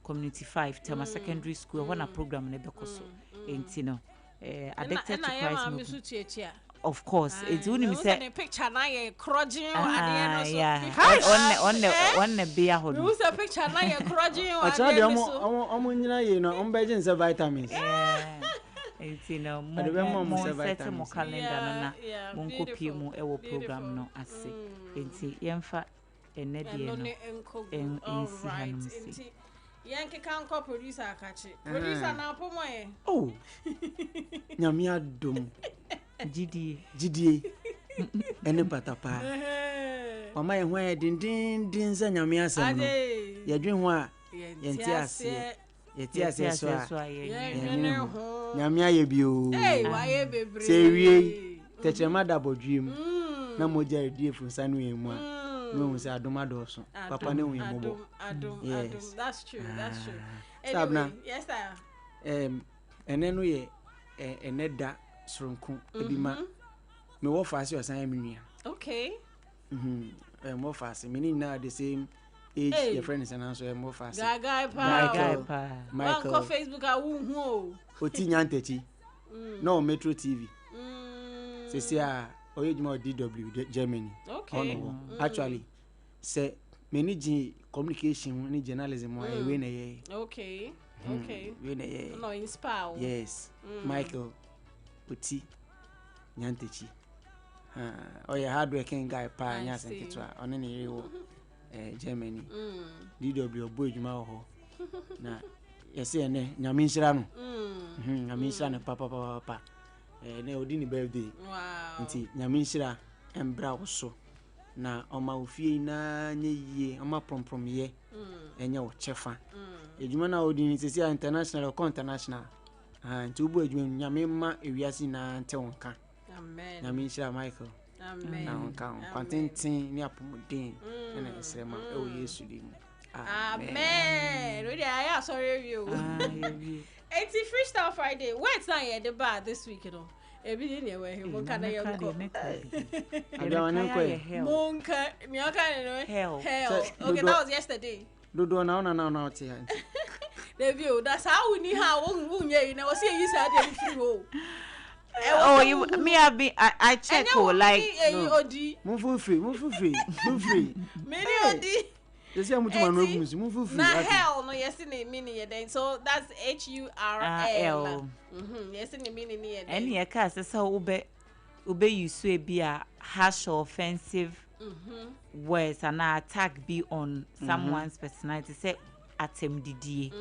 community 5 Tema secondary school when a program ne bekoso enti no addicted to Christ movement of course it's wunim say picture na ye krojin on the beer hold we say picture na ye krojin ade omo nyina ye no on beje nse vitamins enti no mo set mo calendar na mo copy mu ewo program no ase enti yemfa enedie no ensi hanum si yanke kan ko producer akachi producer na pomo ye nyame adom gidie ene patapa mama ye ho ye din za nyame asem no ye dwen ho a yenti ase so a nyame aye bio wa ye bebre se wie techema da bodwiem na moja edie funsa no emu a no se adoma do so papa ne hu yemobo adom that's true sabna yes sir ene no ye eneda sronku edima me wo fase osan menua okay mo fase me ni na the same age your friends and so mo fase guy pa Michael ko Facebook a wu hu o ti nyantachi no Metro TV se se a oyejuma DW Germany okay actually say managing communication ni journalism wa we na ye okay we na ye no inspire yes Michael oti nyantachi hard working guy pa nya senketwa one ne yewo Germany DW boyjuma ho na yesi ene nyame nhira no nyame nhira ne papa ne odi ni birthday nti nyame nhira embra wo so na oma ofie na nye yie oma promprom ye enye wo chefa ejuma na odi ni sisi international or international nti ubo ejuma nyame ma ewiase na nte wonka amen nyame nhira Michael amen na wonka kwantentin ni apomuden na esrema ewo Yesu di mu amen really I sorry you it's freestyle Friday what's na here the bar this week you know ebi ni ewe he monka na ye ko monka mi aka no hell okay that was yesterday dodo na oti Review. That's how we need how you know. See, you said you free home. Oh, you me have been. I check like. Move free. Many odi. They say I'm to move free. Na hell no yes in the meaning then. So that's HURL. Yes in the meaning there. Any a cast is how ube you say be a harsh or offensive words and an attack be on someone's personality. Say atem didi.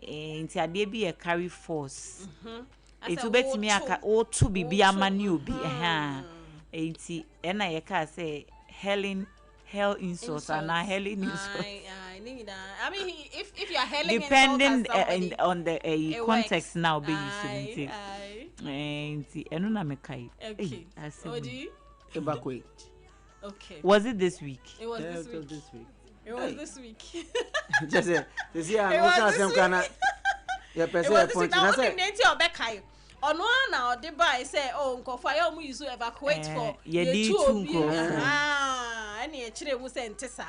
Inti ade be a carry force. It will bet me a to be a manu be inti ena yeka say hell insults and not helling insults. I mean, if you are helling depending on the context now, be using it. And I mekai. Okay. Okay. Was it this week? It was this week. It was this week. Just say, I'm not some kind of. Yeah, person point. I said, "Bekai." On one now, the buy say, "Oh, Nkofaya mu use evacuate for ye two any chire wo say ntesa."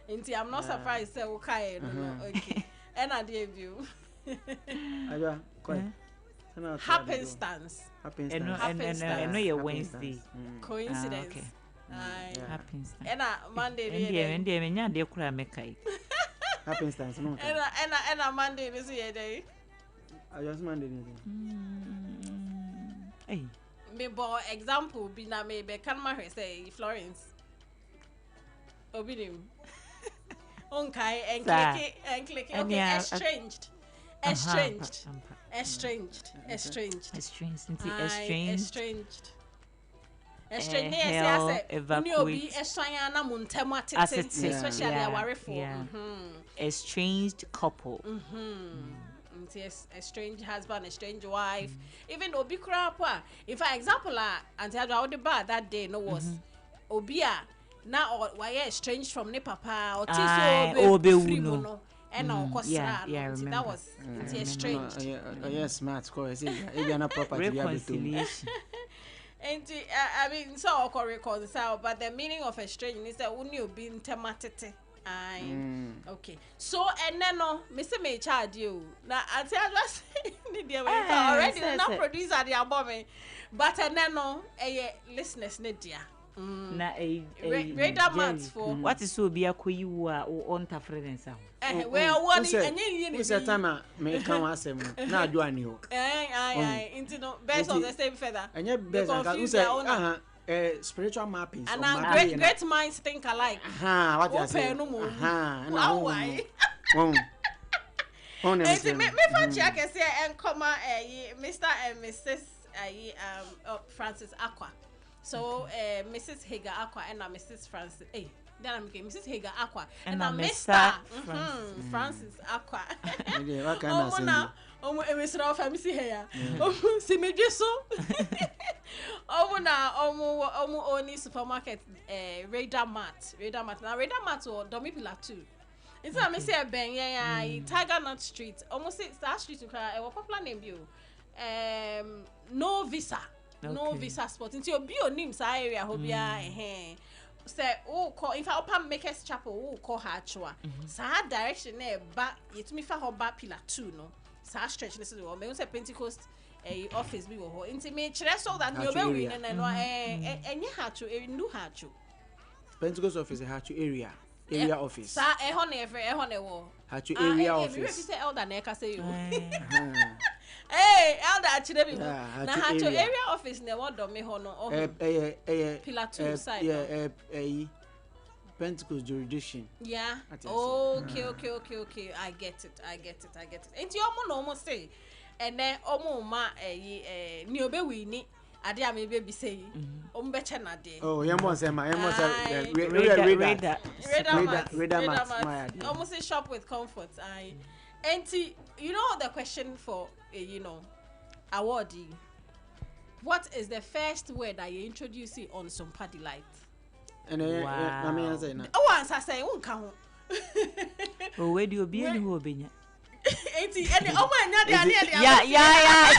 Nti I'm not surprised say okay no okay. And I give you. Aja, koi. Happenstance. And no your Wednesday. Coincidence. Okay. Happenstance. And Monday. And me nya de kura mekai. Happenstance no. And Monday this year day. I just Monday. Hey. Me bo example be na me be kan ma say Florence. Obinim. Okay, and click. Okay, estranged. Estranged couple. Yes, a strange husband, a strange wife, even obi krapa. If for example, Auntie Adra out the bar that day no was obia now or why estranged from ne papa or tiso no and no that was strange. Yes, smart score. Say if na property reconciliation. And I mean so record so but the meaning of estranged is that uni obi ntematete. Okay. So and then no, Mr. May charge you. Now I tell us already not producer the album, but and then no, listeners need dear. Na radar mats for what is so be a you are on ta friends out. Well, what and you time me can asem na do ani ho. Into no best of the same feather. And you best who say spiritual mapping and great minds think alike. What you say? Why? Me fancy I can say and comma Mr. and Mrs. Francis Aqua. So Mrs. Hager Aqua and Mrs. Francis. Then I'm getting Mrs. Hager Aqua and Mr. Francis Aqua. What kind of say? Mr. Family here. See me just so. Only supermarket radar mat. Now radar mat or Domipila too. It's not me say Ben Tiger Nut Street. Almost that street to cry. A popular name you. No visa. No visa spot. Into your bio name sa area hobia say call if I open Makers Chapel call her chua. Sa direction there back it me for her back pillar 2 no. Sa stretch this is what me say Pentecost office bi wo ho nti me kire so that you be win na no enye ha chu ndu ha chu Pentecost office ha chu area office sa ho na ever ho na wo ha chu area office me say elder na ka say you elder chire bi na ha chu area office na wo do me ho no pillar 2 side Pentecost jurisdiction. Yeah. Okay. I get it. Enti omo no almost say and then omo ma ni obewini ade a me be say omo be che na de. Oh, yemo say radar. Almost say shop with comfort. Enti you know the question for awardee. What is the first word that you introduce on Sompa Delight? And I mean I say na. Answer say unka ho. Oh, where do you be any ho benya? Enti any omo anya de ade Yeah.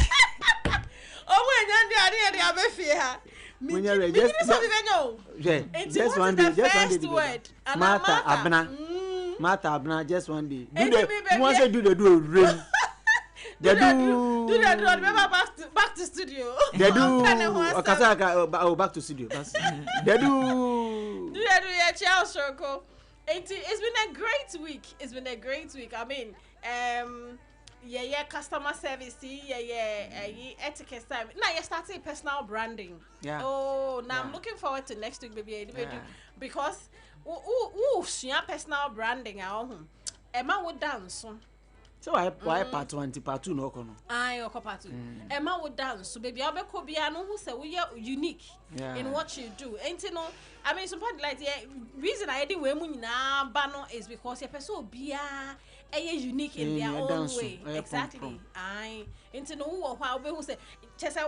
Omo anya de ade abefie ha. When you just one day, word. Martha Abena. Martha Abena just one day. Once they do rain. They do. Remember back to studio. They do. Back to studio. They do. Yeah, Charles Circle. It's been a great week. I mean, customer service, etiquette time. Now you're starting personal branding. Yeah. Oh, now I'm looking forward to next week, baby. Because personal branding at home. Emma would dance. So why part 1 part 2 no kono? Aye, part 2. Emma would dance. So baby, I'll be who say we are unique in what you do. Ain't you know? I mean, somebody like reason I did we na bano is because your person be unique in their own way. Exactly. Aye. Ain't you know who say just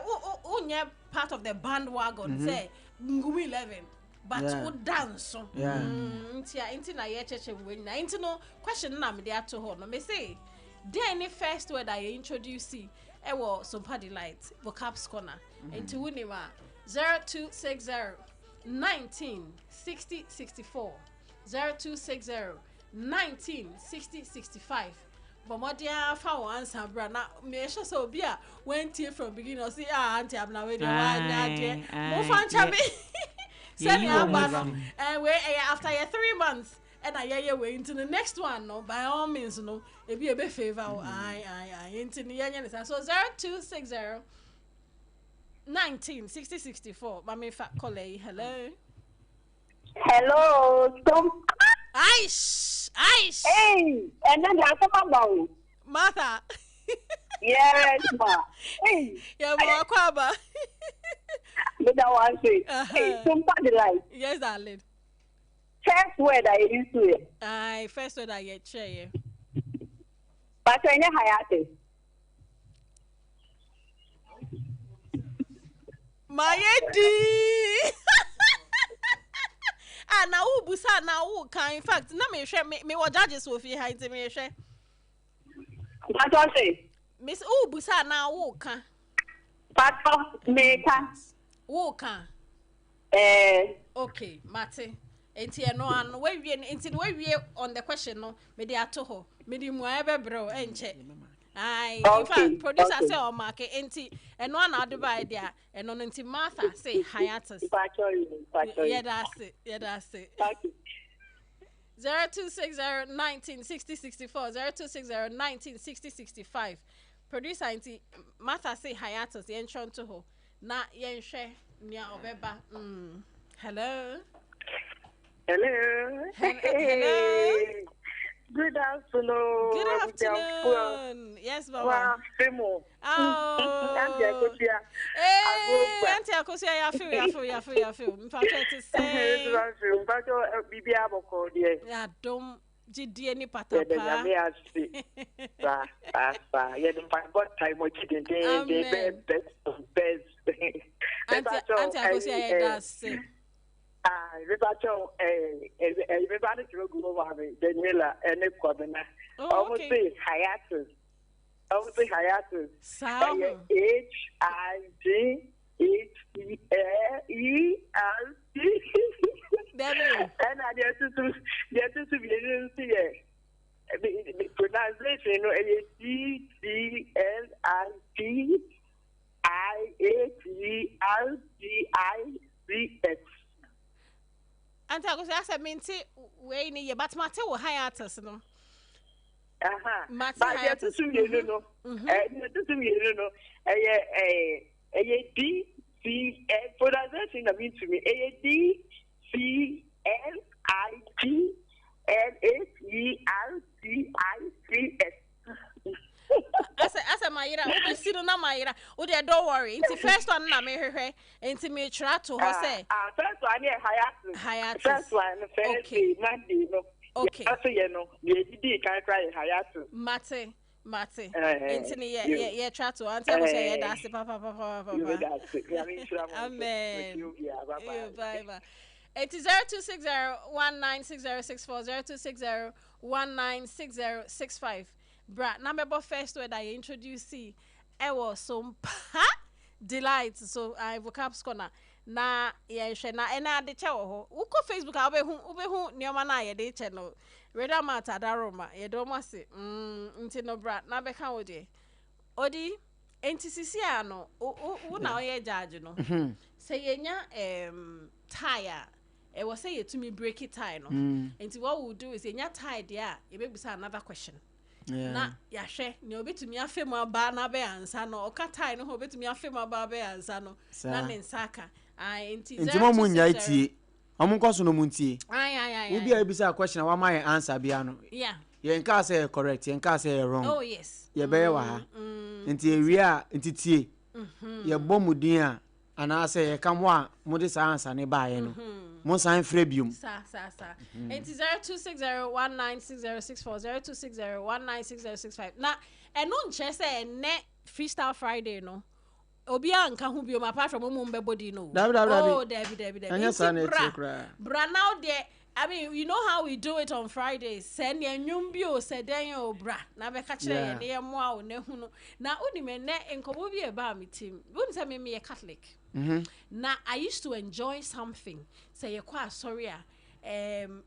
part of the bandwagon say Ngumi 11. But would dance. Ain't na ye church we na ain't no question na me there to her. No me say then the first word I introduce was Sompa Delight vocabs corner into Winima 0260 19 60 64 0260 19 60 65. But my dear found answer, brother. Me sure so be went here from beginning or say auntie I'm now with the one more fun chubby. Send me out and we after 3 months. And I hear way into the next one, no, by all means, no, it be a bit favor. Into the union. So 0260 19 60 64. Mami fat colleague, hello. Hello, Tom. Aish. Hey, and then I come about Martha. Yes, ma. Hey, yeah, more kwaba. But I want to say, hey, Sompa Delight. Yes, darling. First word I used to it. Aye, first word I get chair. But I know Hayate. My edi. Now who busa now who can in fact na me share me what judges will fi hide me share. What I say? Miss who busa now who can. Pato meka. Who can? Okay, Mate. Enti no an we wie enti we on the question no me dey ato ho me di mu ebe bro enche ai in fact producer say o market enti eno an advise dia eno no enti Martha say hiatus yeah that's it 0260 19 60 64 0260 19 60 65 producer enti Martha say hiatus yen chon to ho na yen hwe nia obeba hello. Hello. Good afternoon. Yes, Mama. Wow, Femo. Oh. Auntie Akosia. Hey, Auntie Akosia, you feel. In fact, to say. In fact, Bibi Aboko, dear. Yeah, don't. Jidi any patapa. Yeah, me ask. Yeah, the what time what you did? Best. Auntie Akosia, yeah, that's it. Ribacho, everybody to go over Daniela and the Kobina. I would say hiatus. HIGHTELERC. And I just to be able to see the pronunciation DCLITIATERCICS. And I was asked me to wait in but Mate will hiatus no. But hiatus no. Pronunciation that means to me DCLITLACICS. As a Mayra, we see no Mayra. Oh, dear, don't worry. It's the first one na me hehe. Into me try to her say. First one here hiatus. First one first okay. Monday no. Okay. Also you know, the can cry hiatus. Mate. Into yeah try to answer I say yeah that's papa. Amen. Bye. It is 0260 196064 0260 196065. Bra, number first word I introduce I was Sompa Delight. So I vocabs corner. Na ye na ena de che wo. Uko Facebook ube hu nioma na ye de channel. Reda mata daroma. Ye do mo se. Nti no bra na be kan odi. Odi enti sisi ano. Wo na oye judge no. Say yenya tire. E was say to me break it tie no. Enti what we'll do is yenya tie there. You be another question. Na yahwe ne obetumi afem aba na be ansa no okatai no obetumi afem aba be ansa no na ne nsaka enti mo munya tie omunkoso no muntie wo bia ebisa question wa my answer bia no ye nka say correct ye nka say wrong oh yes ye be wa ha enti ewia enti tie ye bomudin a ana say ye kam wa mo de sa answer ne ba ye no mo san frebium sa enti 0260196064 0260196065 na eno nche say ne freestyle friday no obi anka hu biom apart from mumbe body no oh David bra now there I mean you know how we do it on Fridays send your nyumbio seden o bra na be ka kire ye ne mo a o ne hu no na oni me ne enkobo bi e ba mi tim won say me ye Catholic na I used to enjoy something say ye kwa sorry a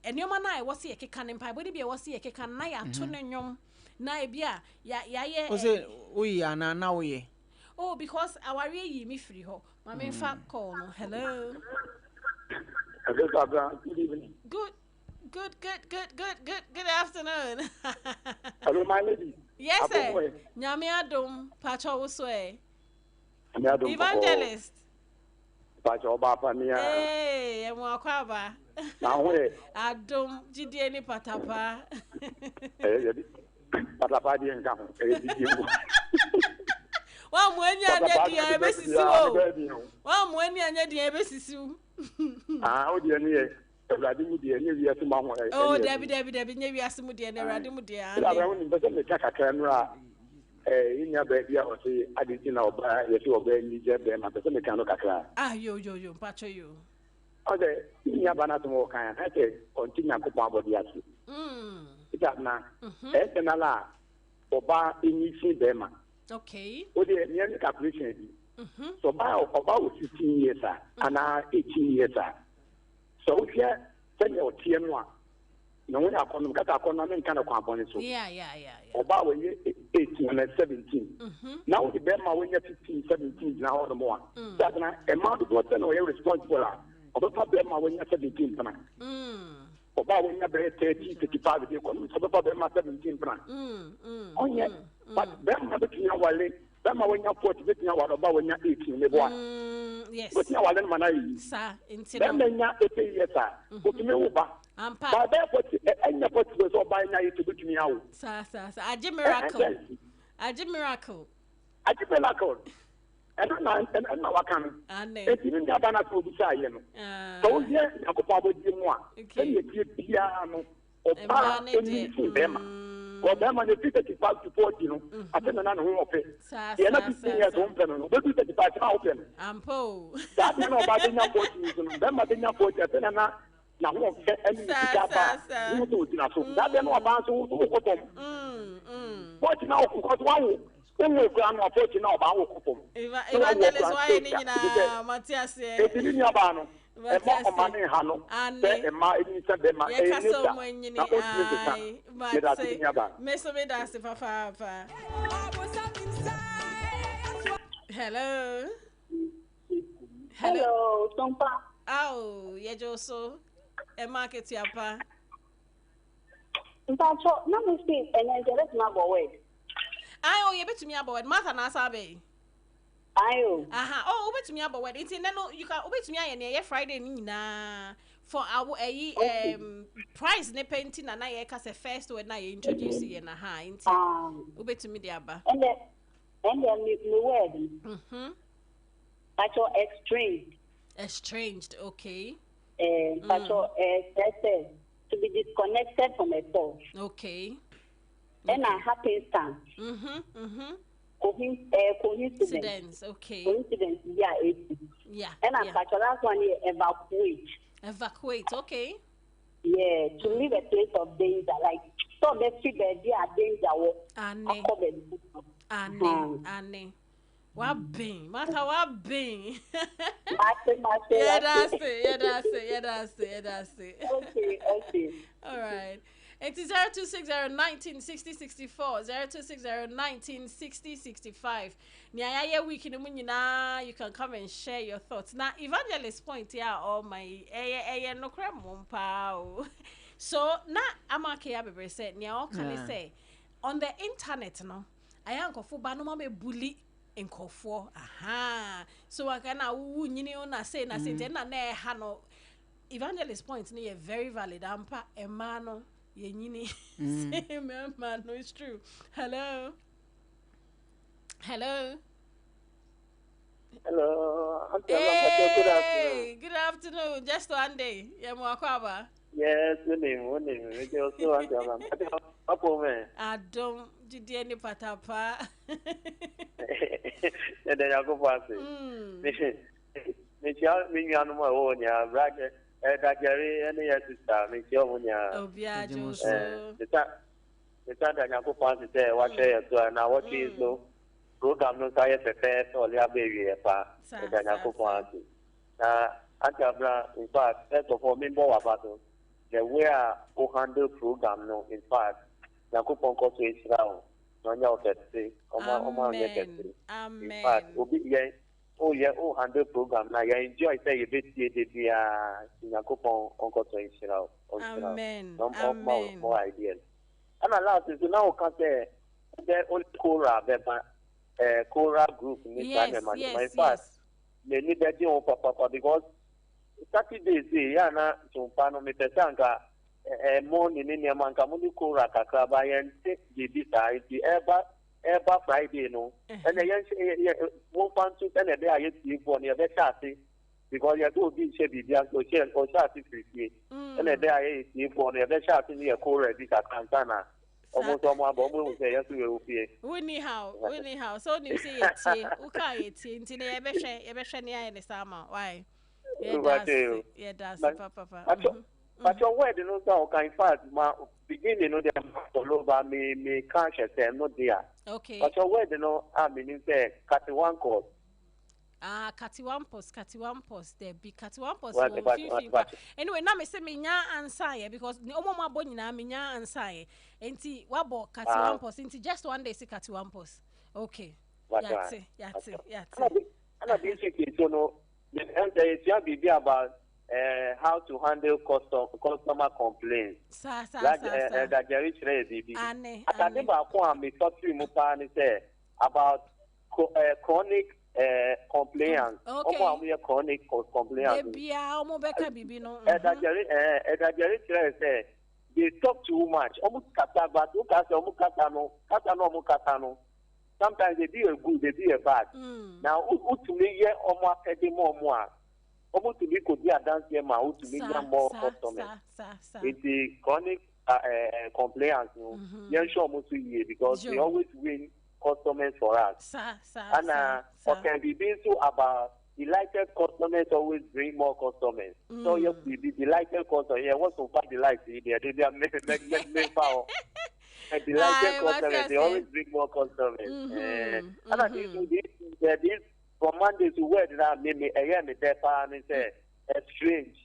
enioma na e wose ye keka ne mpa body bi e wose ye keka na ya to ne nyom na e bia ya ye o say oyi ana na oye oh because our yi me free ho mama fa call no hello good evening. Good afternoon. Hello, my lady. Yes, sir. Nyame adom, pacho wo so e. Evangelist. Pacho ba pa ni a. Eh, e mo akwa ba. Na ho e. Adom, jidie ni patapa. Eh, patapa di nka ho. Di ho. Wa mo anya anya di e besisi wo. Wa mo anya anya di e besisi wo. O di ani e. Ewrade mu di ani wi asema ho e. Oh, David nye wi asemu di na Ewrade mu di an. Ewrade mu ni be se me kakakra no a inya ba bia o se aditi na oba ye se oba ni je be ma be se me kan no kakra. Yo mpacho yo. Okay, inya ba na to mo kan ha se continue akopon abodi ase. Ita na se na la oba enyi si be ma. Okay. O de ni calculation bi. So oba o 15 years and 18 years. So here send your tie no a no when akono kata akono na nka na kwa bone so. Yeah. Oba we 18 and 17. Now the be ma we 15 17 na all the more. That na amount of what no you responsible. Oba be ma we 17 pana. Oba we be 30 35 dey kono. So oba be ma 17 pana. Onye but be ma be tinya wale Bama when you 40, bet you what about when you're 18, the boy. Yes. But you are then man, sir, instead of then you're 18 years, put me over. But therefore, and your pot was all by night to put me out. Sir, I did miracle. I did miracle. And now I can. And even the banner will be silent. So, yes, I could probably do more. Can you keep piano or anything them? Well, them on the 55 to 40, I think I'm not open. You're not 15 years open, but you take the back open. I'm poor. That's not about the 40, them I think 40, I think I'm not. Now, any you do it now. That's no about who open. What now? Because one will grant or 40 now about who. Evangelist, why any Matthias? It's in your banner. Hano and my Hello, Sompa. Oh, so a market yapa. No mistake, and then let my boy. You bet me about Martha Nasabe. Ayo. Oh, wait me about it. No, you can wait me and Friday na for our prize ne painting and I cast a first when I introduce you in a high. Wait to me the abba. And then the word. That's all estranged, okay. That's all to be disconnected from a source. Okay. And a happy stand. Coincidence, okay. Coincidence, yeah. And I'm such a last one here, evacuate, okay. Yeah, to leave a place of danger, like so the people there are danger. Anne. What being? Matter what being? Yeah, that's it. Okay. All right. It is 0260-1960-64, 0260-1960-65. Nyaya week in the morning, you can come and share your thoughts. Now, evangelist point, yeah, oh my, no cram pow. So, now, I'm okay, I said, Nya, can I say, on the internet, no, I am for Banoma bully. In Kofo, aha. So I can na say na say na hano evangelist point ni very valid. Ampa emano ye nyini. Same man, no, it's true. Hello. Hello. Hey, good afternoon. Just one day. Yeah, Mwakwaba. Yes, one name. It was so I don't did any patapa. And then I go pass it. Michelle, me on my own, yeah, Roger, Gary, and the sister, Michelle, yeah. Oh, yeah, the time that I go pass it there, what I do, and I watch it, no program, no tire, or the baby, and then I go pass it. In fact, first of all, member about the way I handle program, no, in fact, Nakupon course is round. Amen. In fact, handle program. Now you enjoy say you bit the Nakupon Uncle to Israel. Amen. More ideas. And allow to now can say the old Kora, Kora group in this time. My fact, they need that you papa because 30 days, yeah, to Panometer Tanka. Morning in your man, Kamuni Kora, Kakabayan, the decide the ever Friday, no, and the young won't want to tell a day I used for near the chassis because you do be shabby, or chassis 50, and a day I used for near the chassis near Kora, this Cantana. Almost all my bomb will say, yes, we will be. Winnie how, so you say it's okay, it's in the Ebeshania in the summer. Why? Yeah, that's Papa. But your word, you know, so in fact, my beginning, you know, the over me conscious and not there. Okay. But your word, you know, I mean, you say, one course. Katiwampos, there be Katiwampos. Anyway, now me say me nya answer because the Omoma Bonina me nya answer. Enti wabo Katiwampos, enti just one day say Katiwampos. Okay. Yati. And I basically, you know, the answer is be about how to handle customer complaints. Like that Jerry Trade. I think about chronic complaints. Okay. Chronic complaints. Jerry Trade say they talk too much. Sometimes they do a good, they do a bad. Now, to me, yeah, almost more. Almost to me could be a dance here, to me more customers. It's the chronic complaints, because they always win customers for us. And can be so about delighted customers always bring more customers. So you be delighted customers. Yeah, what's so bad delight? They are make power. And delighted customers, they always bring more customers. And I think this from Monday to Wednesday, maybe again the depot and say exchange.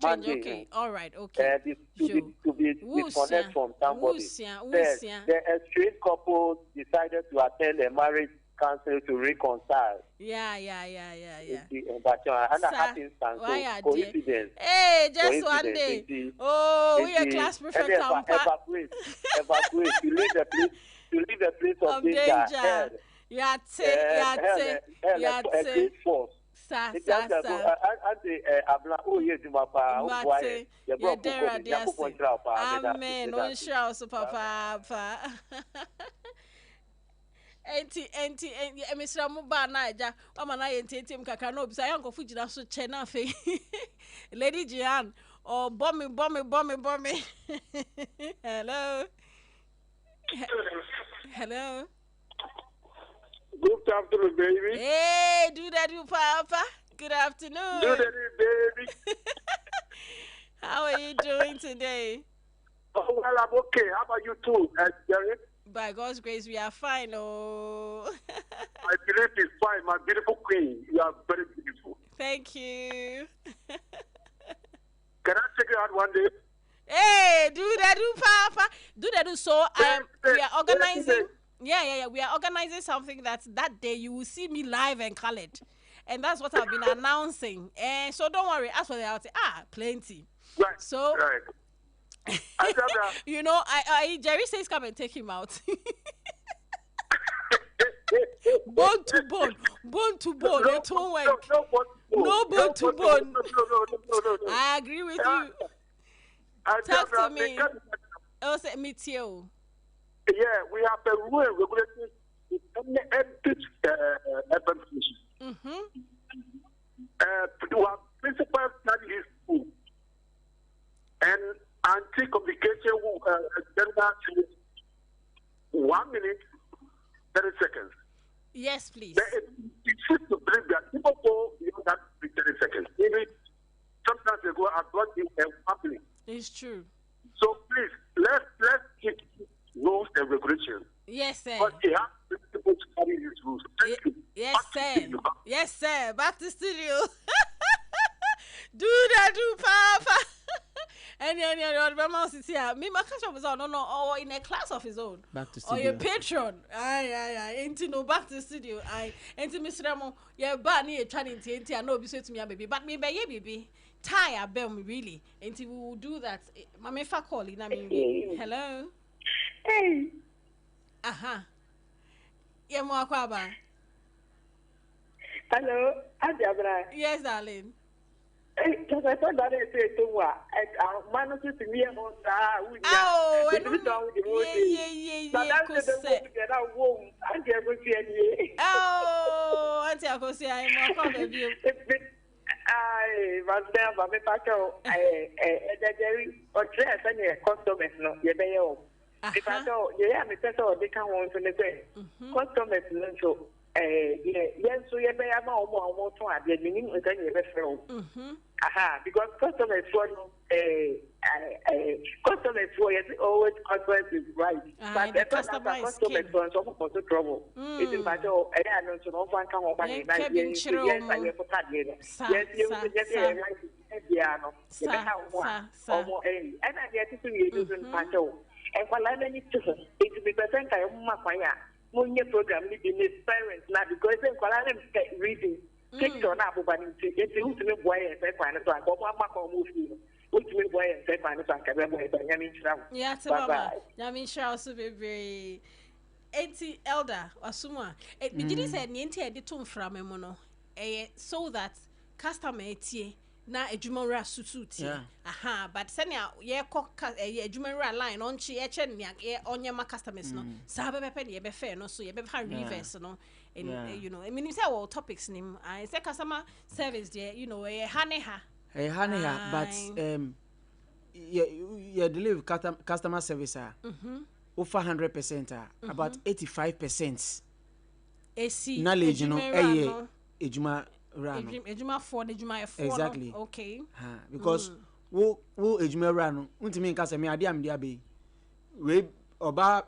Monday, okay, all right, okay. To be disconnect from somebody. The estranged couple decided to attend a marriage council to reconcile. Yeah. But coincidence. Hey, just one day. We are class prefect. Evacuate. To leave the place of danger. Yate. Sa. Amen. No shout, Papa. Enti Mr. Muba Naija, Amana enti mkaka no bisa yango fujina so chena fe. Lady Jian or bomb me. Hello. Hello. Good afternoon, baby. Hey, do that, you Papa. Good afternoon. Do that, baby. How are you doing today? Oh, well, I'm okay. How about you too, Jerry? By God's grace, we are fine. Oh, I believe it's fine, my beautiful queen. You are very beautiful. Thank you. Can I check you out one day? Hey, do that, do papa, do that, do so. We are organizing. Yeah. We are organizing something that day you will see me live and colored, and that's what I've been announcing. And so don't worry. As for the outing, plenty. Right. So. Right. You know, I Jerry says come and take him out. Bone to bone. It won't work. No bone to bone. I agree with you. Talk to me. Oh, say me too. Yeah, we have the rule and regulations in urban station. To our principal study is school and anti-communication agenda 1 minute, 30 seconds. Yes, please. It's just to believe that people go beyond that 30 seconds. Maybe sometimes they go and brought in a family. It's true. So please, let's keep rules and regulations. Yes, sir. But you have people to carry these rules. Yes, sir. Yes, sir. Back to studio. Do that, do papa. And remember, me, my catch was on, or in a class of his own. Back to studio. Or your patron. Aye. Ain't no back to studio. Ain't Mr. Ramo. Yeah, but near trying to I know be to me, baby. But me, baby. Tie bell me really. And we will do that. Mama, fa calling. I mean, hello. Hey. Yeah, more kwaba. Hello, Abena. Yes, darling. Because I thought that I said to what I managed to me on that. Oh, yeah. Oh, Auntie Akosi, I'm a baby. I was there, but me pato. Or dress any customers, no, you may own. If I know, yeah, me pato, they can't want to say. Customers, no. Yes, so you may have more to add the meaning of any referral. Because customers for customers for always customers is right. But the customers for some for trouble. It is matter of I don't know one come over and I yes, and I get to use in Pato. And while I need to, it be present I am Munya program living his parents now because they call reading. Picture now, but it's ultimate way and say, find a plan. But one more movie, ultimate way and say, find a plan. Yeah, Yamin shall also be very 80 elder or someone. It didn't say Niente editum from a mono, so that customer na ejumara susuti but senya ye ejumara line on chi eche ye onyema customers no sabe pepe ye be fair no so ye be reverse no and you know I mean say all topics nim I say customer service there you know ye haneha but you deliver customer service over 100% about 85% knowledge you know ejuma Ejuma 4 exactly no? Okay because wo ejuma rano untimi nka se me ade am dia be we oba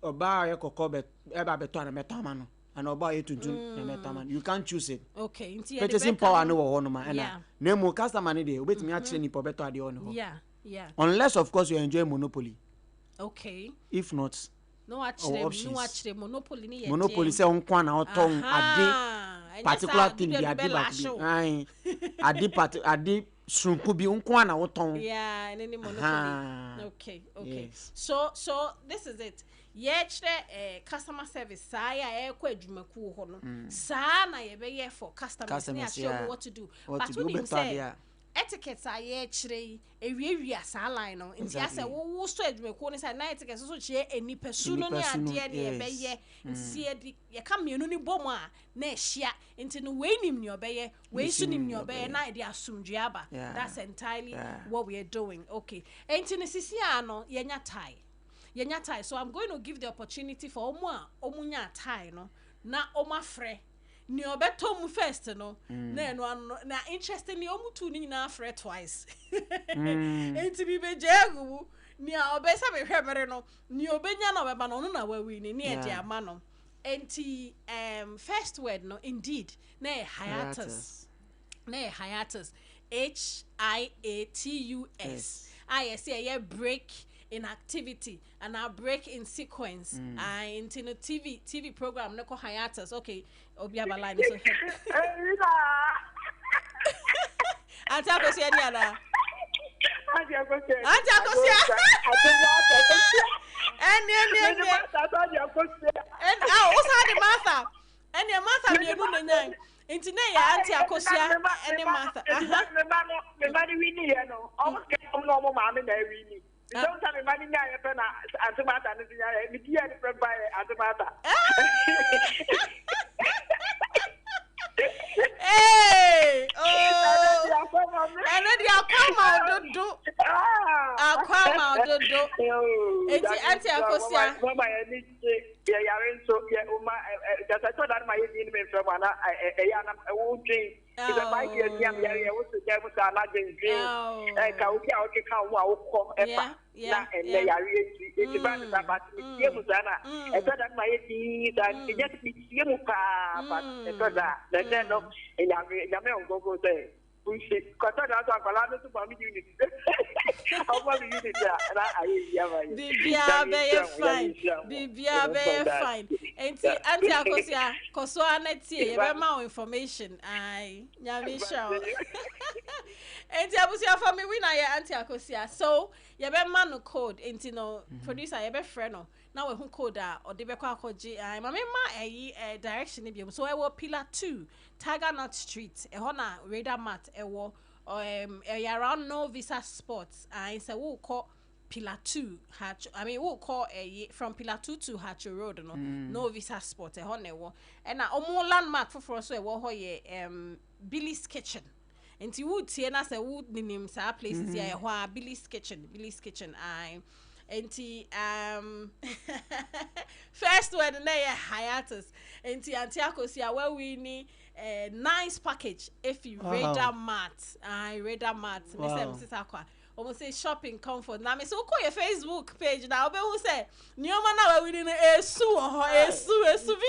ye kokko eba beto na meto ama no and oba ye tuntun na meto ama you can't choose it okay purchasing power no wo no ma na mo customer ne dey obetimi a kire ni po beto ade on ho yeah unless of course you enjoy monopoly okay if not no actually monopoly say on kwa na oton ade particular thing they ade back ade sunku bi unko na woton and any monopoly okay yes. So this is it customer service sa ya kwa adwumaku ho no sa na ye be ye for customers na show what to do but when you say etiquette aye chire ewiewia sa line no nti ase wo so adwumaku ni say na etiquette so chire enipa su no ni ade na ye be ye nti ye ka mienu ni bom a na ehia nti no we nim ni obeye we su nim ni obeye na ide asumdwe aba that's entirely what we are doing okay nti ne sisi ano ye nya tie so I'm going to give the opportunity for omunya tie no na omafre ni obeto mu first no na no na interestingly omutu ni na afre twice enti bi bejagu ni obesa be hwemere no ni obenya na obeba no na wawi ni e dia ama no enti first word no indeed na hiatus HIATUS I see a break in activity and a break in sequence. I into the TV program no hiatus. Okay, Obiaba line so. Auntie Akosia Diana. Auntie Akosia. And also had the Martha. And your Martha be a good name. Into Auntie Akosia and the Martha. The money we need, almost get from normal mammy. Don't tell me money now, Antimata, and the dear by Antimata. Hey! Oh! And then you come out, do. I'll come out, do. It's Auntie Akosia. That's I thought that my enemy from I won't drink. It's a my dear, I was to get with a large drink. I can't walk, and they are really about Yamuzana. I thought that my enemy that just be Yamuka, but I thought that then of Yamel go there. Because I don't have to buy unit. How about unit? Bibia be fine. Bibia be fine. Auntie Akosia, Kosoa neti, you be more information. Aye, nyami show. Auntie Akosia for me, we na ye Auntie Akosia. So you be man code. Auntie no producer, you be friend no. Now we code or the be kwa koji. Aye, mama ma direction ni bi. So I will pillar 2. Tiger Nut Street, hona radar mat ewo around No Visa Sports. I say we'll call Pillar 2 Hatch. I mean we'll call from Pillar 2 to Hatch Road no Visa Sports hona ewo. And na omo landmark for so ewo hoye Billy's Kitchen. And you would see na say would name sa places here Billy's Kitchen. I Enti first word na ye hiatus. Enti Auntie Akosia where we need nice package if you radar mat. Radar mat. Mrs. Akwa. Almost say shopping comfort. Now me so call your Facebook page now. Be who say Nyoma na we need a su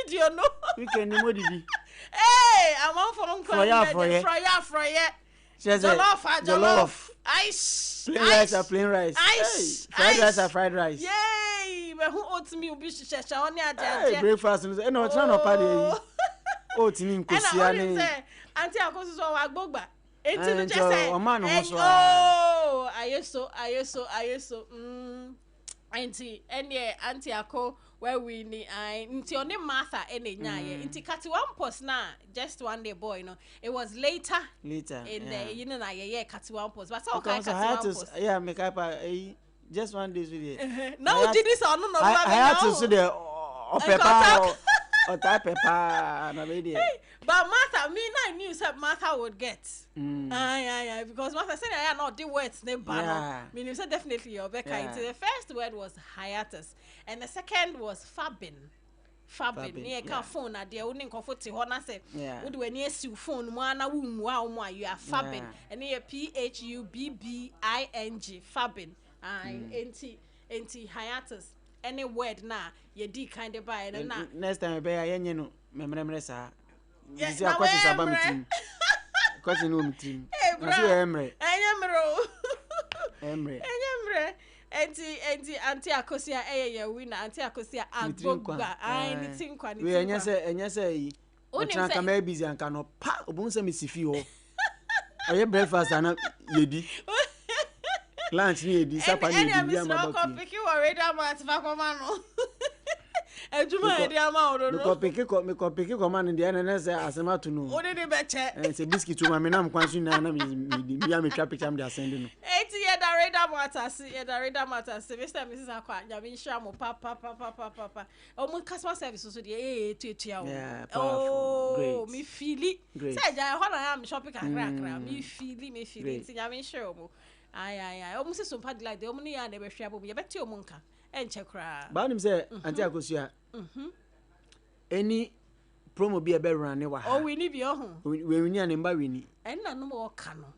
video no. We can nemo dibi. Hey, I'm on phone call. Froya. Jollof. Ice. Plain rice. Ice. Fried rice. Yay! But who owes me ubi shesha on ya breakfast no try no party. Oh, tinin kusia ni. Auntie Akoso so agbogba. Enti no just say. Oh, ayeso. Auntie Ako where we need into your name Martha nya into cut one post na just one day boy it was later in the na cut one post but okay cut one post make up just one day video now did this or no I had to see the pepper or type pepper na be but Martha me I knew that Martha would get because Martha said I not the words name banner meaning said definitely your Becca into the first word was hiatus and the second was fabbing near car phone at the only comfort hona say would when you see phone mwana wu you are fabbing and near PHUBBING fabbing anti hiatus any word na ye di kind of buy and na next time be ayenye no memremre sa this is a question about meeting question no meeting na so emre enti Auntie Akosia winner Auntie Akosia agbogba ni tinkwa ni we enye say yi o tran ka ma busy anka no pa obun se mesifi ho oye breakfast ana yedi lunch ni yedi sapa ni yedi ya ma ba ki piki wo radar mat fa koma no ejuma yedi ama odo no me ko piki koma ni de na say asema to no o de be che say biscuit to ma me na mkwansu na mi ya me twa picture am de send no eti ye da radar mat as Mr. Mrs. Akwa ya me share mo papa o mo customer service so de etua o great me feel it say ja ho na am shopping kakra me feel it ya me share mo ai o mo se Sompa de like de o mo ni ya na be hwe abom ye beti o mo nka enche kra ba nim say Auntie Akosia any promo bi e be run ne wa ha we ni bi ho we ni an mba we ni enna no mo ka no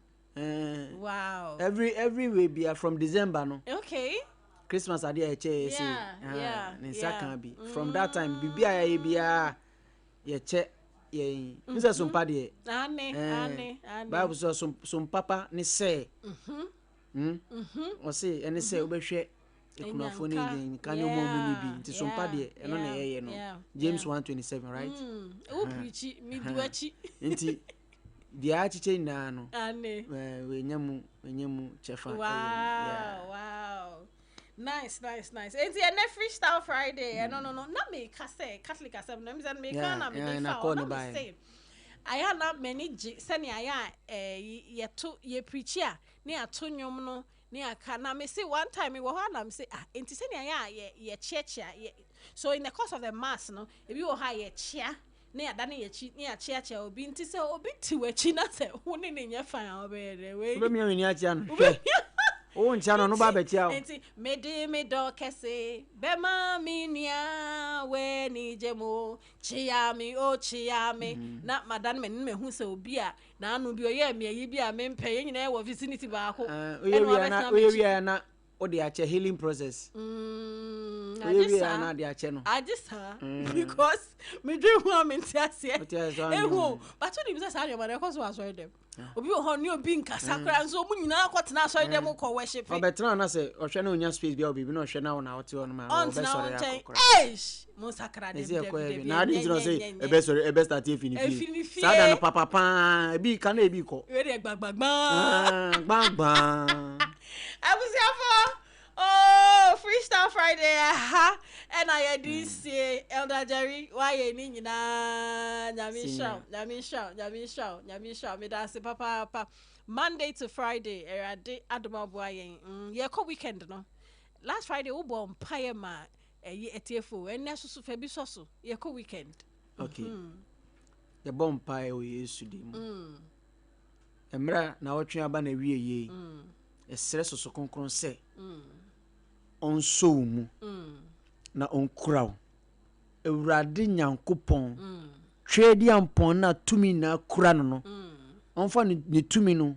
wow every way be from December no okay Christmas ade e che say ne saka bi from that time bibia ya bia ye che ye nse Sompa de ane Bible so some papa ni say Ɔse ɛne sɛ wobɛhwɛ ekunafo ne ngen ka ne ɔmo ni bi nti Sompa de ɛno na yɛyɛ no James 1:27 right o preach mi duachi nti dia achiche nyinaa no wenyamu chefa wow nice enti ene freestyle Friday no na me ka say Catholic asem no me say me ka na me dey fa na me say aya na many sene aya ye preach a ne ato nwom no ne aka na me say one time we ho na me say enti sene aya ye church so in the course of the mass no ebi wo ha ye chia ne ada ne yachi ne achia obi nti se obi tiwachi na se wo ne nya fan obere we obi mi ni achia no hwe o ntia no ba bechia o nti me do kese be ma mi nia we ni jemo chia mi na madan me hu se obi a na anu bi oye me yi bi a me mpe ye nyina e wo vicinity ba ko oye na o de ache healing process I just because me dream one mentiasie ehu but when you say say your cause was sorry them obi ho ni obi nkasa kra nso mu nyina akotena sorry them ko worship obetra na say ohwe na onya space bia obi na ohwe na wona wote on ma obe sorry akokra eish mo sakra dem na adi no say ebe sorry ebe start e fini sada no papa pa ebi ka na ebi ko we dey gbagbagba abusiafo oh freestyle Friday and I do say Elder Jerry why ni nyina nyami show me da say papa Monday to Friday erade adomabo ayen ye ko weekend no last Friday wo bo mpaye ma etiefo enne susu fa bi soso ye ko weekend okay ye bo mpaye o Yesu di mu emra na wotwe aba na wie ye esere soso konkron se onso mu na onkraw Ewurade Nyankopon twedi ampon na tumi na kura no onfa ni tumi no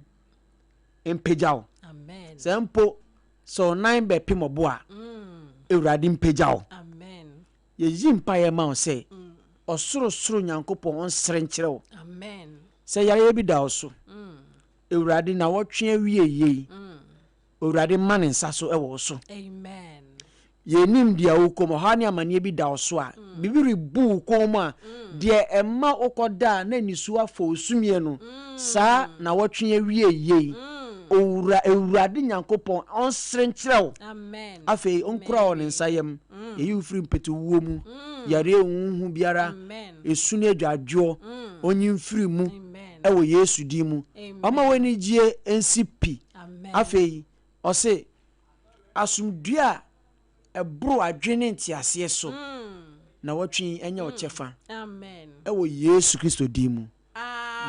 empejaw amen sempo so nine be pimobo a Ewurade empejaw amen ye yimpa ye ma o se osoro Nyankopon on serenkyerɛw amen se yare bi da oso Ewurade na wotwe awie ye Ewurade man nsa so ewo so amen yenim dia ukom ha ne amane bi da oso a bibiri bu ukom a de emma okoda na nisu afo osumie no saa na wotwe awie ye Ewurade Nyankopon on serenkyerɛw amen afei onkura on nsayem yeyi ufiri mpetu wuo mu yare unhu biara esunu adwadwo onyin firi mu ewo Yesu di mu ama weni gie ensipi afei ose asumdua ebro adwene ntiase so na watwi enya ochefa amen ewo Yesu Kristo di mu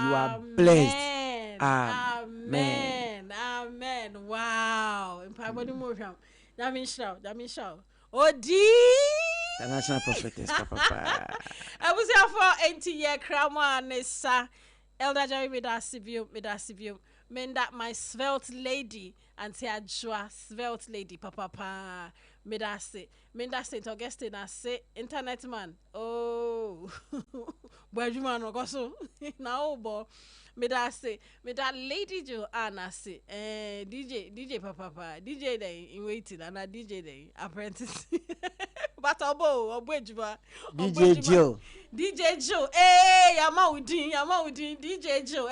you are blessed amen wow impabodi mo hwam Dami show odi the national prophetess papa abusiafo enti ye krama nessa Elder Jerry with us Menda my svelte lady Auntie Ajwa svelte lady papa Medase Menda St. Augustine I say internet man oh Bwajuma no goso na obo Medase Meda Lady Joanna say DJ papa DJ day in waiting and a DJ day apprentice but obo Bwajuma DJ Joe Yamaudin DJ Joe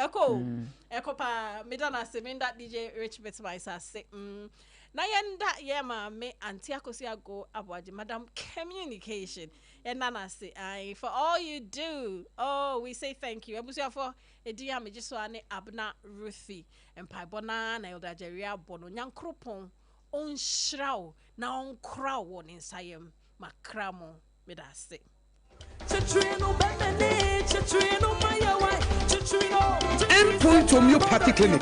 Echo pa Medana Seminda DJ Rich Bits myself say na yenda yema me auntie akosia go abwaji madam communication and nana say for all you do we say thank you abusia for edia me jiso ane Abena Ruthy empibona na Elder Jerry abono nyankropon onhraw na onkraw won insayem makramo medase Endpoint Homeopathy Clinic.